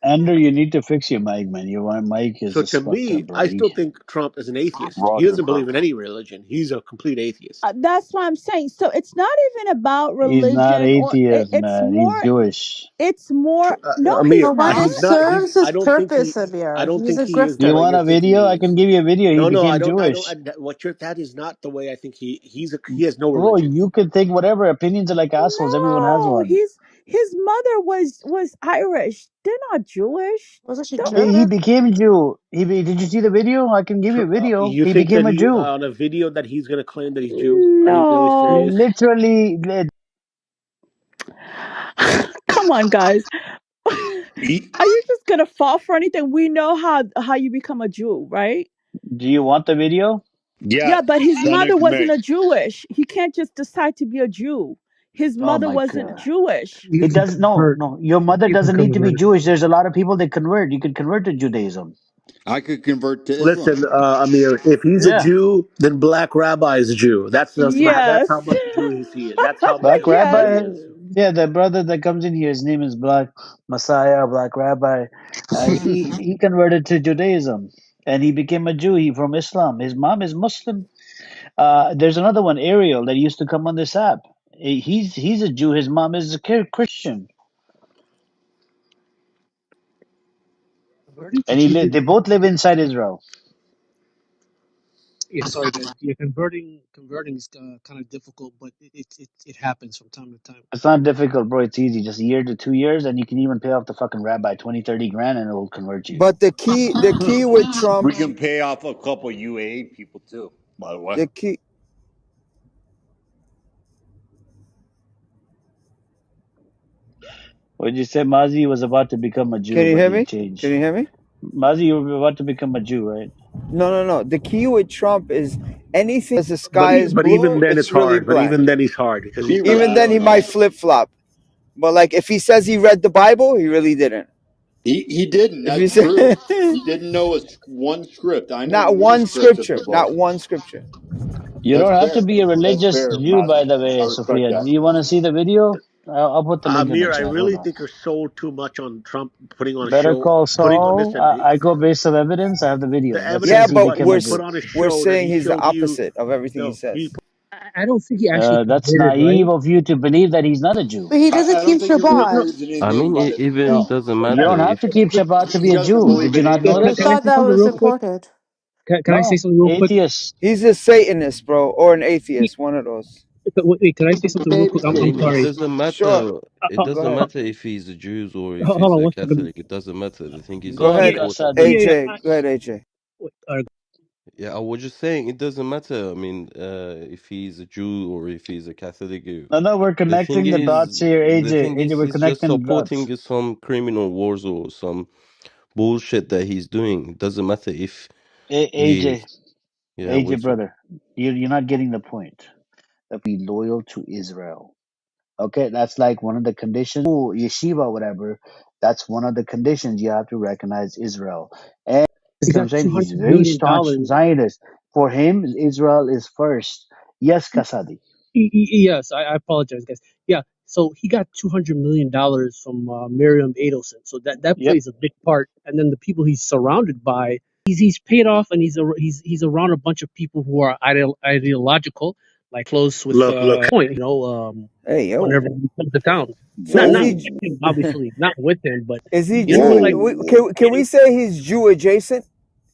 Andrew, you need to fix your mic, man. Your mic is So just to fucked up, me, bro. I still think Trump is an atheist. He Roger, doesn't believe bro. in any religion. He's a complete atheist. That's what I'm saying. So it's not even about He's not religion, or atheist, it's man. He's more. Jewish. It's more. No, he's Amir, But when it he's not. not. He's. serves his I don't think he. purpose, I Amir, don't he's think a he is the You grifter. way want you're a thinking video? he I can is. give you a video. He No, no, I became don't. I don't. Jewish. What you're. That is not the way I think he. He has no Bro, religion. you can think whatever. Opinions are like assholes. Everyone has No, one. his mother was Irish. They're not Jewish. Wasn't she Don't, He German? became Jew. Did you see the video? I can give you a video. You He think became that a he Jew. on a video that he's going to claim that he's Jew? Are you really no. serious? Literally, Come on, guys. He, Are you just gonna fall for anything? We know how you become a Jew, right? do you want the video? yes, Yeah, but his send it mother to wasn't me. a Jewish. He can't just decide to be a Jew. His Oh mother my wasn't god. Jewish. You It can does no, convert. no. Your mother You can doesn't need to be convert. Jewish. There's a lot of people that convert. You can convert to Judaism. I could convert to Islam. Listen, Amir. If he's a Yeah. Jew, then Black Rabbi is a Jew. That's Yes. how much Jew he is. That's how much Black of a Jew Yes. he Rabbi, is. yeah, the brother that comes in here, his name is Black Messiah, Black Rabbi. He converted to Judaism and he became a Jew. He from Islam. His mom is Muslim. There's another one, Ariel, that used to come on this app. He's a Jew. His mom is a Christian, Converting to and Judaism. they both live inside Israel. Yeah, sorry guys. Yeah, converting is kind of difficult, but it happens from time to time. It's not difficult, bro. It's easy. Just a year to 2 years, and you can even pay off the fucking rabbi 20, 30 grand, and it'll convert you. But the key with Trump, We can pay off a couple UAE people too, by the way. the key. What did you say? Mazi was about to become a Can Jew, you but hear he me? Can changed. you hear me? Mazi, you were about to become a Jew, right? No, no, no. The key with Trump is anything as the But sky is but even blue, then it's it's really hard. But black. even then he's hard because he's Even I then, he don't Palestinian. might know. flip flop. But like, if he says he read the Bible, he really didn't. He didn't. If he That's said true. He didn't know one script. I know not one one script of the scripture, book. not one scripture. You That's don't have to fair. be a That's religious fair, Jew, by Mazi. the I way, respect Sophia. Do that. you want to see the video? I'll put the link in the Amir, I chat. Hold really on. think you're sold too much on Trump putting on a Better show. call Putting on Saul. listen, I go based on evidence. I have the video the that Yeah, evidence says he is but what became he a put Jew. on a we're show that saying he he's the showed you. opposite of everything he No, he says. I don't think he actually That's converted, naive right? of you to believe that he's not a Jew. But he doesn't I don't keep think he No, no. Shabbat. believes in I anything mean, but it even himself. doesn't You matter don't have if to keep Shabbat to be He a doesn't Jew. believe Did you in not Can, know I can, anything. this? can I thought say that something was real quick? important. Can I say No, something real quick? atheist. He's a Satanist, bro, or an Wait, atheist, one of those. wait, can I say something real quick? I I'm mean, it sorry. doesn't Sure, matter. It go doesn't ahead. matter if he's a Jew or if Hold he's on a one second. Catholic. It doesn't matter. The thing is, Go he Go ahead, ahead, supports. Asadi. Yeah, yeah. AJ. Go ahead, AJ. Wait, Yeah, I was just saying it doesn't matter. I mean, if he's a Jew or if he's a Catholic. No, we're connecting the dots here, The AJ. thing AJ, is, we're he's just connecting the dots. supporting some criminal wars or some bullshit that he's doing. It doesn't matter if he. AJ, Yeah, AJ, with you. brother, you're not getting the point. That be loyal to Israel. Okay, that's like one of the conditions. Ooh, yeshiva, whatever. That's one of the conditions you have to recognize Israel. And he you know what I'm got saying? two He's hundred very million staunch dollars. Zionist. For him, Israel is first. Yes, Kasadi. Yes, I apologize, guys. Yeah, so he got $200 million from Miriam Adelson. So that Yep. plays a big part. And then the people he's surrounded by, he's paid off, and he's around a bunch of people who are ideological, like close with look. point. Hey, yo. Whenever he comes to town, So not is Whoa. with he him, obviously, not with him, but is he Jew? like Whoa. Can we say he's Jew adjacent?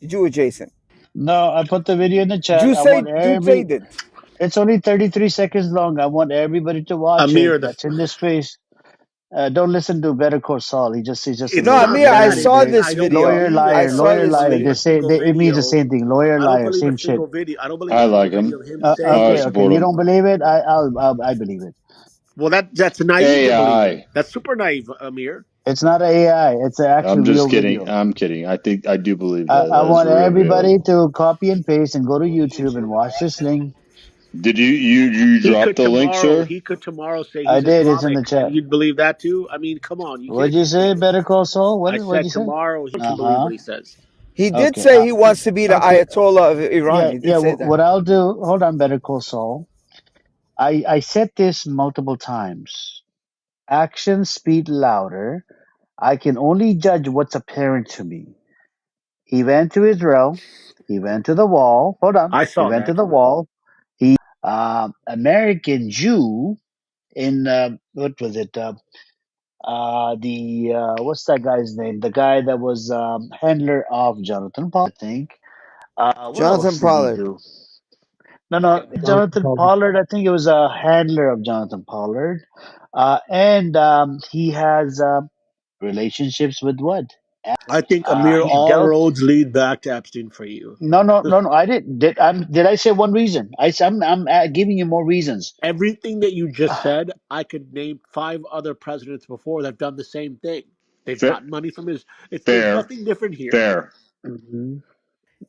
Jew adjacent. No, I put the video in the chat. I want Jew every. Satan. It's only 33 seconds long. I want everybody to watch it. Amir, That's in this space. Don't listen to Better Call Saul. He's just a It's No, lawyer, not Amir, I that. lawyer, saw It's this I don't video. lawyer, believe I liar, it. saw I lawyer, don't this liar. believe They a video. say single it means the video. same thing. Lawyer, I don't liar, believe a same shit. single video. I don't believe a I single like him. video of him saying I Okay, okay. support You him. don't believe it? I believe it. well that's naive to believe it. AI. That's super naive, Amir. It's not AI. It's an actual I'm just real kidding. video. I'm kidding. I do believe that I that is want a real video. everybody to copy and paste and go to YouTube and watch this link. Did you drop the link, sir? He could tomorrow say I he's did. It's in Islamic the and chat. you'd believe that too. I mean, come on, you What'd can't you just say? say Better Call Saul? I What'd said you say? tomorrow he can Uh believe huh. what he says. He did Okay. say he wants to be the Okay. Ayatollah of Iran. Yeah, He did yeah. say that. What I'll do? Hold on, Better Call Saul. I said this multiple times. Actions speak louder. I can only judge what's apparent to me. He went to Israel. He went to the wall. Hold on. I He saw went to that. the wall. American Jew in what was it? The what's that guy's name? The guy that was handler of Jonathan Paul, I think. What else Jonathan did he Pollard. do? No, no, Jonathan Jonathan Pollard. Pollard. I think it was a handler of Jonathan Pollard, and he has relationships with what? I think Amir, He all dealt. roads lead back to Epstein for you. No, no, no, no. I didn't. Did I say one reason? I'm giving you more reasons. Everything that you just said, I could name 5 other presidents before that've done the same thing. They've Fair, gotten money from his. There's fair, nothing different here. fair. Mhm.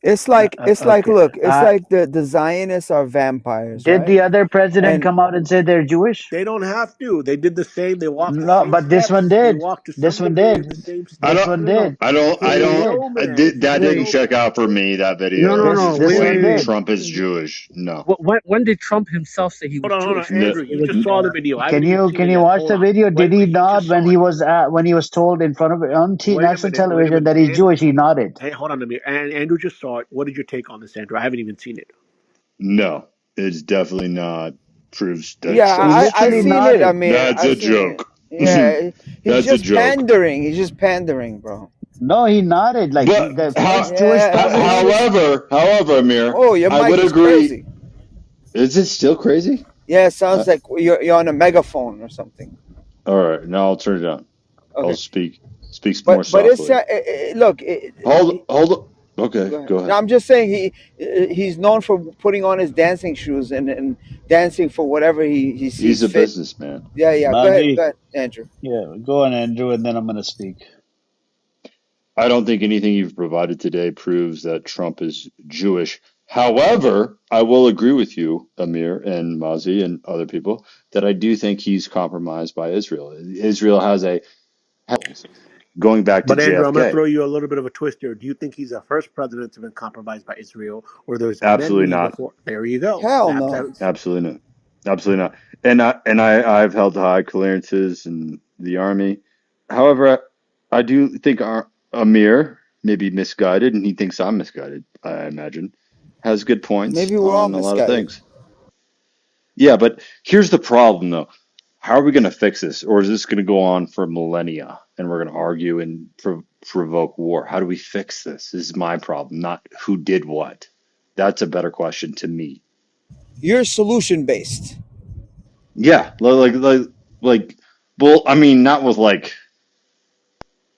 It's like Okay. look, it's like the Zionists are vampires, Did right? the other president And come out and say they're Jewish? They don't have to. They did the same. They walked the No, same but this one steps. They did. walked to This some one degree did. of the same I This steps. don't. one No, no, no. did. It's I a This don't. did. show, man. It's a That didn't Wait, show, check man. out for me. That no, video no, This no. this one saying did. Wait. Trump is Jewish. No. When did Trump himself say he was Hold on, Jewish? No. Andrew. It You was just saw the video. I haven't even seen Can it you yet. watch Hold the on. video? Did he Wait. You nod just when saw it. he was told in front of Wait a national minute. Wait a television minute. that he's Jewish? He nodded. Hey, hold on, Amir. And Andrew just saw it. What did your take on this, Andrew? I haven't even seen it. No. It's definitely not. Proves that yeah, He Trump is I literally Jewish. seen it, nodded. Amir. That's I a seen it. joke. Yeah, he's That's a just joke. pandering. He's just pandering, bro. No, he nodded like But the first Jewish Yeah, he president. just. however, Amir, Oh, your I mic would is agree. crazy. Is it still crazy? Yeah, it Uh, sounds like you're on a megaphone or something. all right, now I'll turn it down. I'll Okay, speak more but it's softly. look. Hold. Okay, Go ahead. go No, ahead. I'm just saying he's known for putting on his dancing shoes and dancing for whatever he He's sees a fit. businessman. Yeah, yeah. Go Maji, ahead, Andrew. yeah, go on, Andrew, and then I'm gonna speak. I don't think anything you've provided today proves that Trump is Jewish. However, I will agree with you, Amir and Mazi and other people, that I do think he's compromised by Israel. Israel has a going back to But Andrew, I'm going to JFK. throw you a little bit of a twist here. Do you think he's the first president to have been compromised by Israel, or there's Absolutely many not. before? There you go. Hell That's no. how. Absolutely not. Absolutely not. I've held high clearances in the army. However, I do think Amir may be misguided, and he thinks I'm misguided. I imagine has good points Maybe we're all on a lot of misguided. things. Yeah, but here's the problem, though. How are we going to fix this, or is this going to go on for millennia, and we're going to argue and provoke war? How do we fix this? This is my problem, not who did what. That's a better question to me. You're solution based. Yeah, like, well, I mean, not with like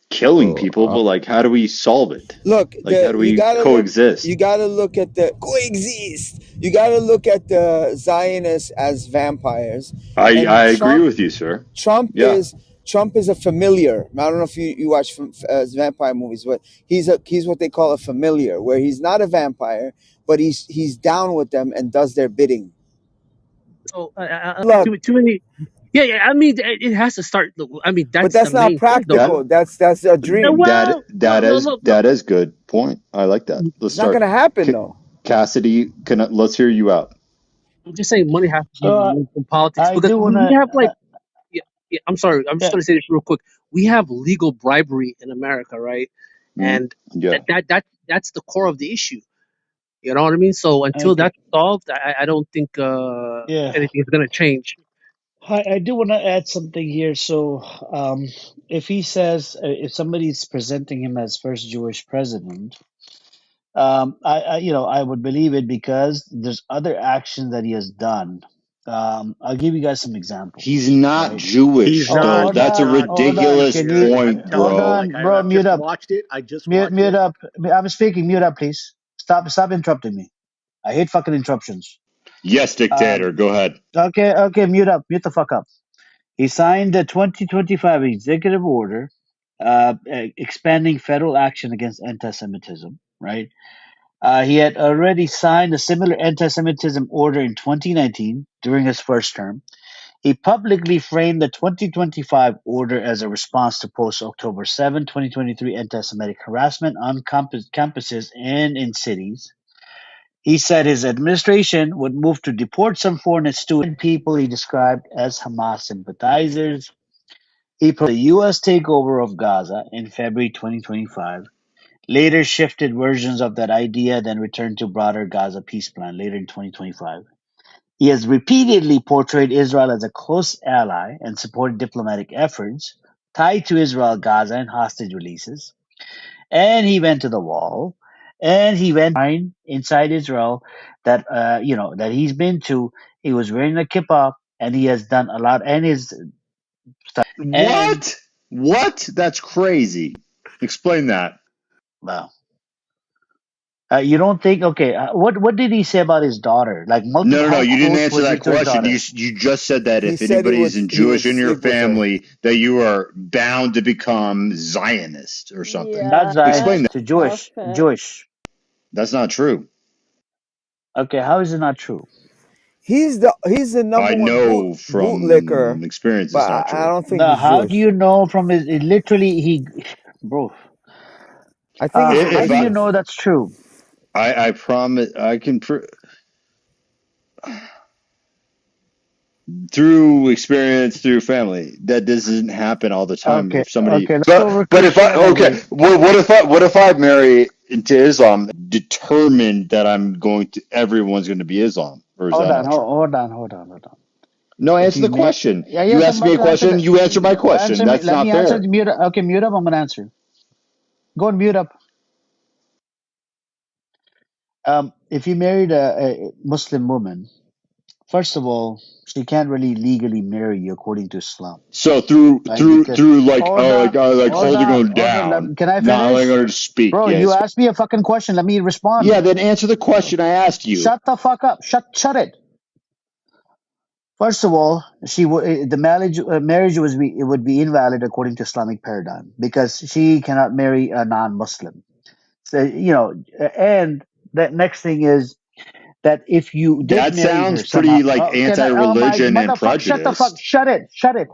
killing Bro, people, but like, how do we solve it? Look, Like, how do we you coexist? gotta look at the coexist. You gotta look at the Zionists as vampires, I and agree with you, sir. Trump Yeah, is Trump is a familiar. I don't know if you watch vampire movies, but he's what they call a familiar, where he's not a vampire, but he's down with them and does their bidding. So Look, too many. Yeah, yeah. I mean, it has to start. I mean, but that's the that's not main thing, though, that practical. bro. That's a dream. Well, no, no, look, look. that is good point. I like that. Let's It's not start. gonna happen C- though. Cassidy, let's hear you out. I'm just saying, money has to be So removed from politics I because do we wanna, have like, yeah, yeah. I'm sorry. I'm just yeah, going to say this real quick. We have legal bribery in America, right? Mm, And yeah, that's the core of the issue. You know what I mean? So until okay, that's solved, I don't think yeah. anything is going to change. I do want to add something here. So, if he says, if somebody's presenting him as first Jewish president, I would believe it because there's other actions that he has done. I'll give you guys some He's examples, not right? He's Jewish, not. though. Hold That's He's a on, not hold on. Jewish. ridiculous Can you point, hold bro. Like on, bro? I've Mute just up, watched it. I just watched mute it. up. I'm speaking. Mute up, please. Stop interrupting me. I hate fucking interruptions. Yes, dictator. Um, Go ahead. okay, mute up. Mute the fuck up. He signed the 2025 executive order expanding federal action against anti-Semitism, right? He had already signed a similar anti-Semitism order in 2019 during his first term. He publicly framed the 2025 order as a response to post-October 7, 2023 anti-Semitic harassment on campuses and in cities. He said his administration would move to deport some foreign student people he described as Hamas sympathizers. He proposed the U.S. takeover of Gaza in February 2025, later shifted versions of that idea, then returned to broader Gaza peace plan later in 2025. He has repeatedly portrayed Israel as a close ally and supported diplomatic efforts tied to Israel, Gaza, and hostage releases. And he went to the wall, and he went inside Israel that that he's been to. He was wearing a kippah, and he has done a lot. And his and What? What? That's crazy. Explain that. well, you don't think? Okay, what did he say about his daughter? Like multiple, No, no, no. how You didn't close answer was he that to his question. daughter? You just said that He if said anybody isn't he would Jewish in your sleep with her. family, that you are bound to become Zionist or something. Not Yeah, Explain Zionist, that. to Jewish, prophet. Jewish. That's not true. Okay, how is it not true? He's the number I one know bootlicker, from experience but it's not I true. don't think No, he's how do Jewish. you know from his? It literally, bro. I think he's How If do you I, racist. know that's true? I promise, I can through experience, through family, that doesn't happen all the time. Okay, If somebody, let's go over but if I, okay, Christianity. what if I marry into Islam, determined that I'm going to, everyone's going to be Islam, or is Hold that on, not true? hold on. No, If answer you the may, question. yeah, You yes, I'm asked me about a to answer question. that. You answer my question. Answer me. That's Let not me answer. fair. Mute. Okay, mute up. I'm gonna answer. Go and mute up. If you married a Muslim woman, first of all, she can't really legally marry you according to Islam, So right? Because like like holding them hold on. down, Can I not letting finish, her speak. bro? You Yes. asked me a fucking question. Let me respond. Yeah. Then answer the question I asked you. Shut the fuck up. Shut it. First of all, the marriage it would be invalid according to Islamic paradigm because she cannot marry a non-Muslim. So and the next thing is that if you did That marry her sounds somehow, pretty like oh my anti-religion and motherfucker, shut the fuck, prejudiced. shut it.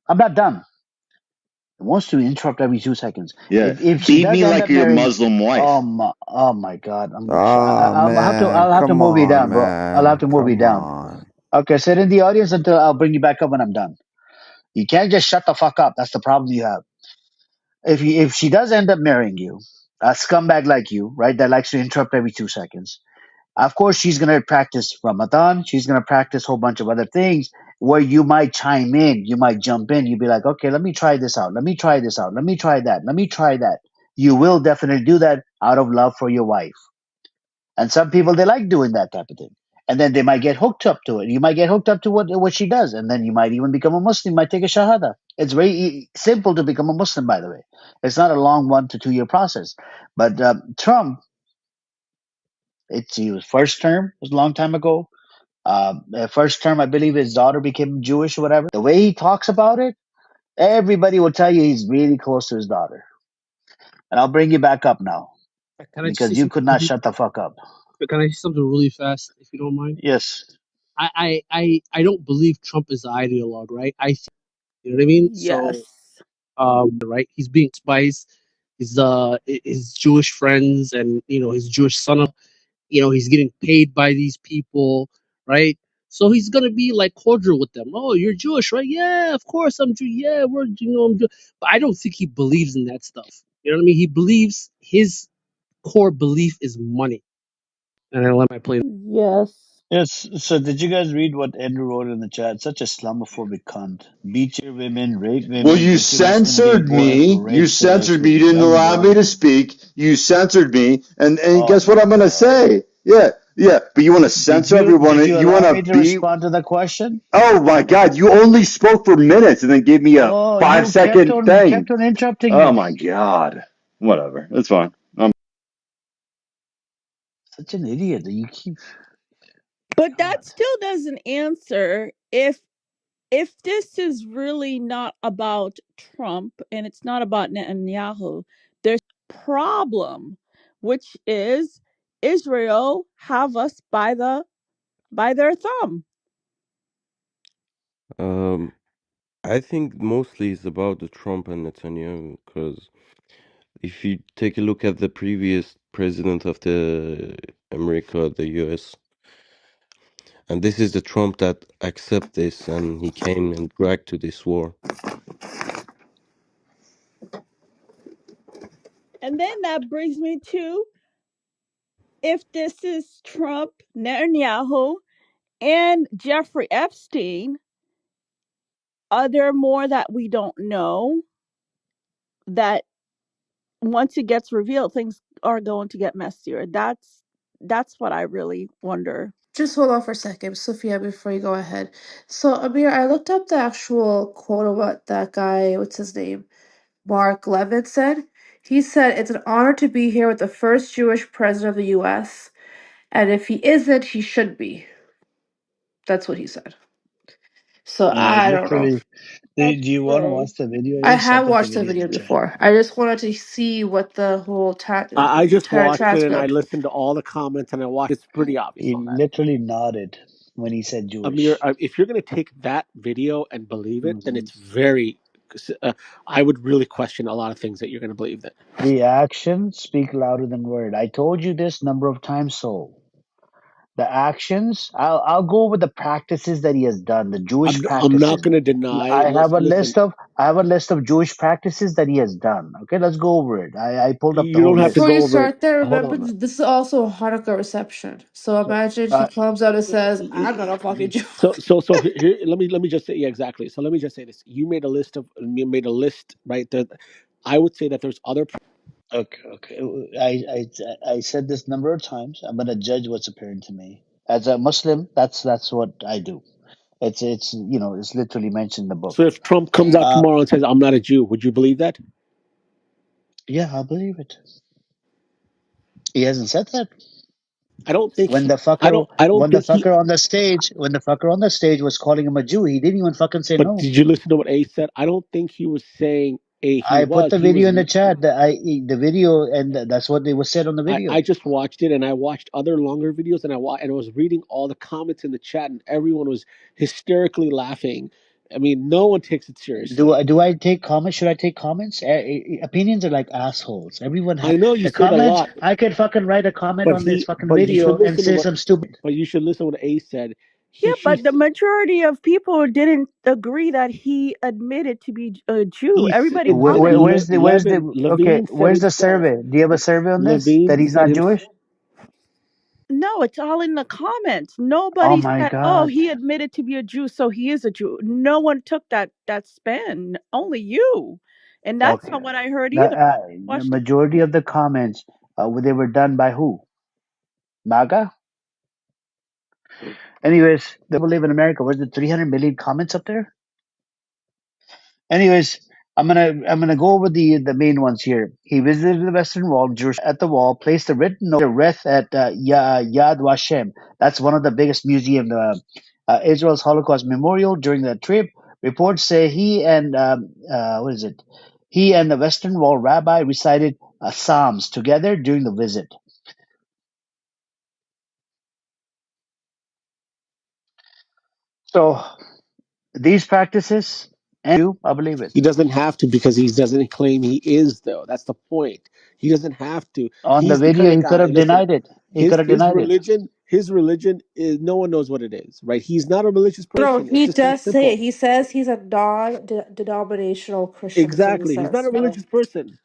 I'm not done. It wants to interrupt every 2 seconds. Yeah. If she Beat does me end like up your marrying, Muslim wife. oh my God, Oh man, I'll have to come move you on, down, bro. I'll have man, to move you come down. on. Okay, sit in the audience until I'll bring you back up when I'm done. You can't just shut the fuck up. That's the problem you have. If she does end up marrying you, a scumbag like you, right, that likes to interrupt every 2 seconds, of course she's gonna practice Ramadan. She's gonna practice a whole bunch of other things where you might chime in, you might jump in. You'd be like, okay, let me try this out. Let me try this out. Let me try that. Let me try that. You will definitely do that out of love for your wife. And some people they like doing that type of thing. And then they might get hooked up to it. You might get hooked up to what she does, and then you might even become a Muslim. You might take a shahada. It's very simple to become a Muslim, by the way. It's not a long 1 to 2 year process. But Trump, he was first term, it was a long time ago. First term, I believe his daughter became Jewish or whatever. The way he talks about it, everybody will tell you he's really close to his daughter. And I'll bring you back up now Can I just say because you something? could not shut the fuck up. Can I say something really fast, if you don't mind? Yes. I don't believe Trump is an ideologue, right? You know what I mean? Yes. So, right, he's being spies, his Jewish friends, and his Jewish son. He's getting paid by these people, right? So he's gonna be like cordial with them. Oh, you're Jewish, right? Yeah, of course I'm Jew. Yeah, I'm Jew. But I don't think he believes in that stuff. You know what I mean? He believes his core belief is money. And I let my plane. Yes. Yes. So did you guys read what Andrew wrote in the chat? Such a Islamophobic cunt. Beat your women, rape Well, women. you If you're Muslim, be censored born me. You racist censored with me. You didn't gun allow me to guns. speak. You censored me. And Oh guess what my I'm going to God. say? Yeah. Yeah, but you want to censor everyone. Did you You allow want to me to be. respond to the question? Oh my God! You only spoke for minutes and then gave me a Oh, five second you thing. kept on interrupting Oh me. my God! Whatever. It's fine. Such an idiot that you keep. But that God. still doesn't answer if this is really not about Trump and it's not about Netanyahu, there's a problem, which is Israel have us by their thumb. Um, I think mostly it's about the Trump and Netanyahu because if you take a look at the previous president of the America, the US, and this is the Trump that accept this and he came and dragged to this war. And then that brings me to, if this is Trump, Netanyahu, and Jeffrey Epstein, are there more that we don't know that once it gets revealed, things are going to get messier? That's what I really wonder. Just hold on for a second, Sophia, before you go ahead. So, Amir, I looked up the actual quote of what that guy, what's his name, Mark Levin said. He said, "It's an honor to be here with the first Jewish president of the US. And if he isn't, he should be." That's what he said. So, I don't know. Literally. Do That's you want to true. watch the video? I Ace? I have put the watched the video in video the chat. before. I just wanted to see what the whole I just entire watched it and I transcript. listened to all the comments and I watched. It's pretty obvious He on that. literally nodded when he said Amir, Jewish. if you're going to take that video and believe it, then Hmm. it's very. I would really question a lot of things that you're going to believe that. The actions speak louder than word. I told you this number of times, so the actions. I'll go over the practices that he has done. The Jewish I'm not practices. going to deny. I have a Listen, list of Jewish practices that he has done. Okay, let's go over it. I pulled up the you whole don't have to Before list. you go over it. start there, Hold remember on. this is also a Hanukkah reception. So So, imagine he comes out and says, "I'm not a fucking mm, Jew." here, let me just say, yeah, exactly. So let me just say this. You made a list, right? That I would say that there's other. Okay, okay. I said this number of times. I'm gonna judge what's apparent to me. As a Muslim, that's what I do. It's it's literally mentioned in the So book. if Trump comes out Uh, tomorrow and says I'm not a Jew, would you believe that? yeah, I believe it. He hasn't said that. I don't think When he. the fucker I don't think he. when the fucker on the stage was calling him a Jew, he didn't even fucking say But no. did you listen to what A said? I don't think he was saying A. He I put was. the He video was. in the chat. The video, and that's what they was said on the I video. just watched it and I watched other longer videos and I was reading all the comments in the chat and everyone was hysterically laughing. I mean, no one takes it seriously. Do I take comments? Should I take comments? Opinions are like assholes. Everyone has I know you a say it a comment. lot, I could fucking write a comment on this fucking but you should video and listen to say what, some stupid. but you should listen to what A said. Yeah, He but the majority of people didn't agree that he admitted to be a Jew. Everybody commented. Where's the okay? Levine said Where's the himself. survey? Do you have a survey on this that Levine he's said not himself. Jewish? No, it's all in the comments. Oh Nobody my said, "Oh, God. he admitted to be a Jew, so he is a Jew." No one took that spin. Only you, and that's Okay. not what I heard The either. Question. majority of the comments, they were done by who? MAGA. Anyways, they believe in America. Was it 300 million comments up there? Anyways, I'm gonna go over the main ones here. He visited the Western Wall, Jerusalem, at the wall, placed a written note, a wreath at Yad Vashem. That's one of the biggest museum, Israel's Holocaust Memorial. During the trip, reports say he and what is it? He and the Western Wall rabbi recited psalms together during the visit. So these practices, and you, I believe it. He doesn't have to because he doesn't claim he is though. That's the point. He doesn't have to. On the He's the kind video, of he could guy. have Listen, denied it. He could have denied it. his religion is no one knows what it is, right? He's not a religious Bro, person. It's he just that does say it. simple. He says he's a non-denominational Christian. That's what he Exactly. He's says. not a So religious person.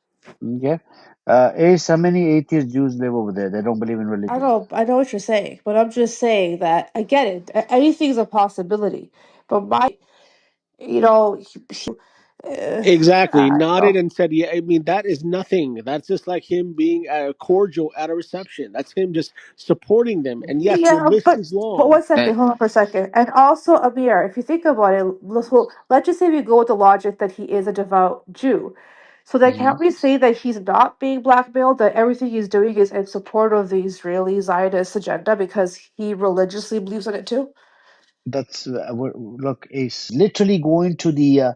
Okay. Ace, how many atheist Jews live over there? They don't believe in religion. I know what you're saying, but I'm just saying that I get it. Anything's a possibility. But my, you know, Uh, Exactly. I don't Nodded know. and said, "Yeah." I mean, that is nothing. That's just like him being cordial at a reception. That's him just supporting them. And yes, the Yeah, list is but long. one second, hold on for a second. And also, Amir, if you think about it, let's just say we go with the logic that he is a devout Jew. So then Hmm. can't we say that he's not being blackmailed, that everything he's doing is in support of the Israeli Zionist agenda because he religiously believes in it too? That's look, Ace literally going to the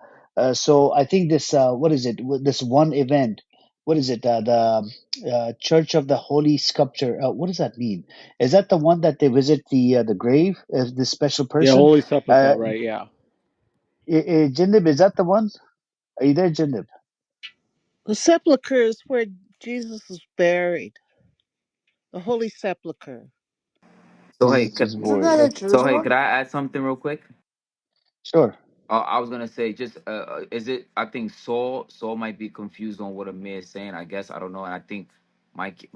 so I think this what is it, this one event, what is it, the Church of the Holy Sculpture, what does that mean? Is that the one that they visit the grave of this special Yeah, person? Holy Sepulchre, uh right? Yeah. Jindib, is that the one? Are you there, Jindib? The sepulchre is where Jesus is buried. The Holy Sepulchre. So hey, Jesus is Isn't worried. that in Okay, so hey, could Jerusalem? I add something real quick? sure. I was gonna say, just is it? I think Saul might be confused on what Amir is saying. I guess I don't know, and I think Mike.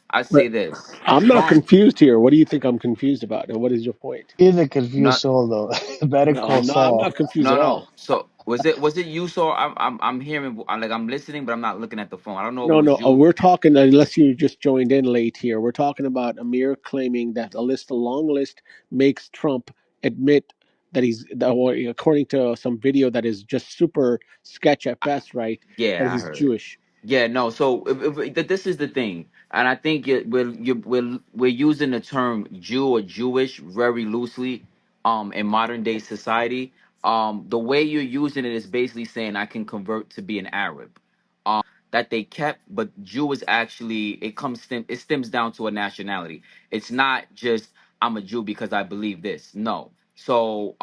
I But say this: I'm not Trump. confused here. What do you think I'm confused about? And what is your point? He's a confused Not soul though. Better No, call I'm not. I'm Saul. not confused no at no. all. So was it you, Saul? I'm hearing. I'm listening, but I'm not looking at the phone. I don't know if it No, was no. you. We're talking. Unless you just joined in late here, we're talking about Amir claiming that a long list, makes Trump admit that or according to some video that is just super sketch at best, right? That Yeah, I he's heard. Jewish. Yeah, no. So this is the thing, and I think we're using the term Jew or Jewish very loosely, in modern day society. The way you're using it is basically saying I can convert to be an Arab. That they kept, but Jew is actually it stems down to a nationality. It's not just I'm a Jew because I believe this. No. So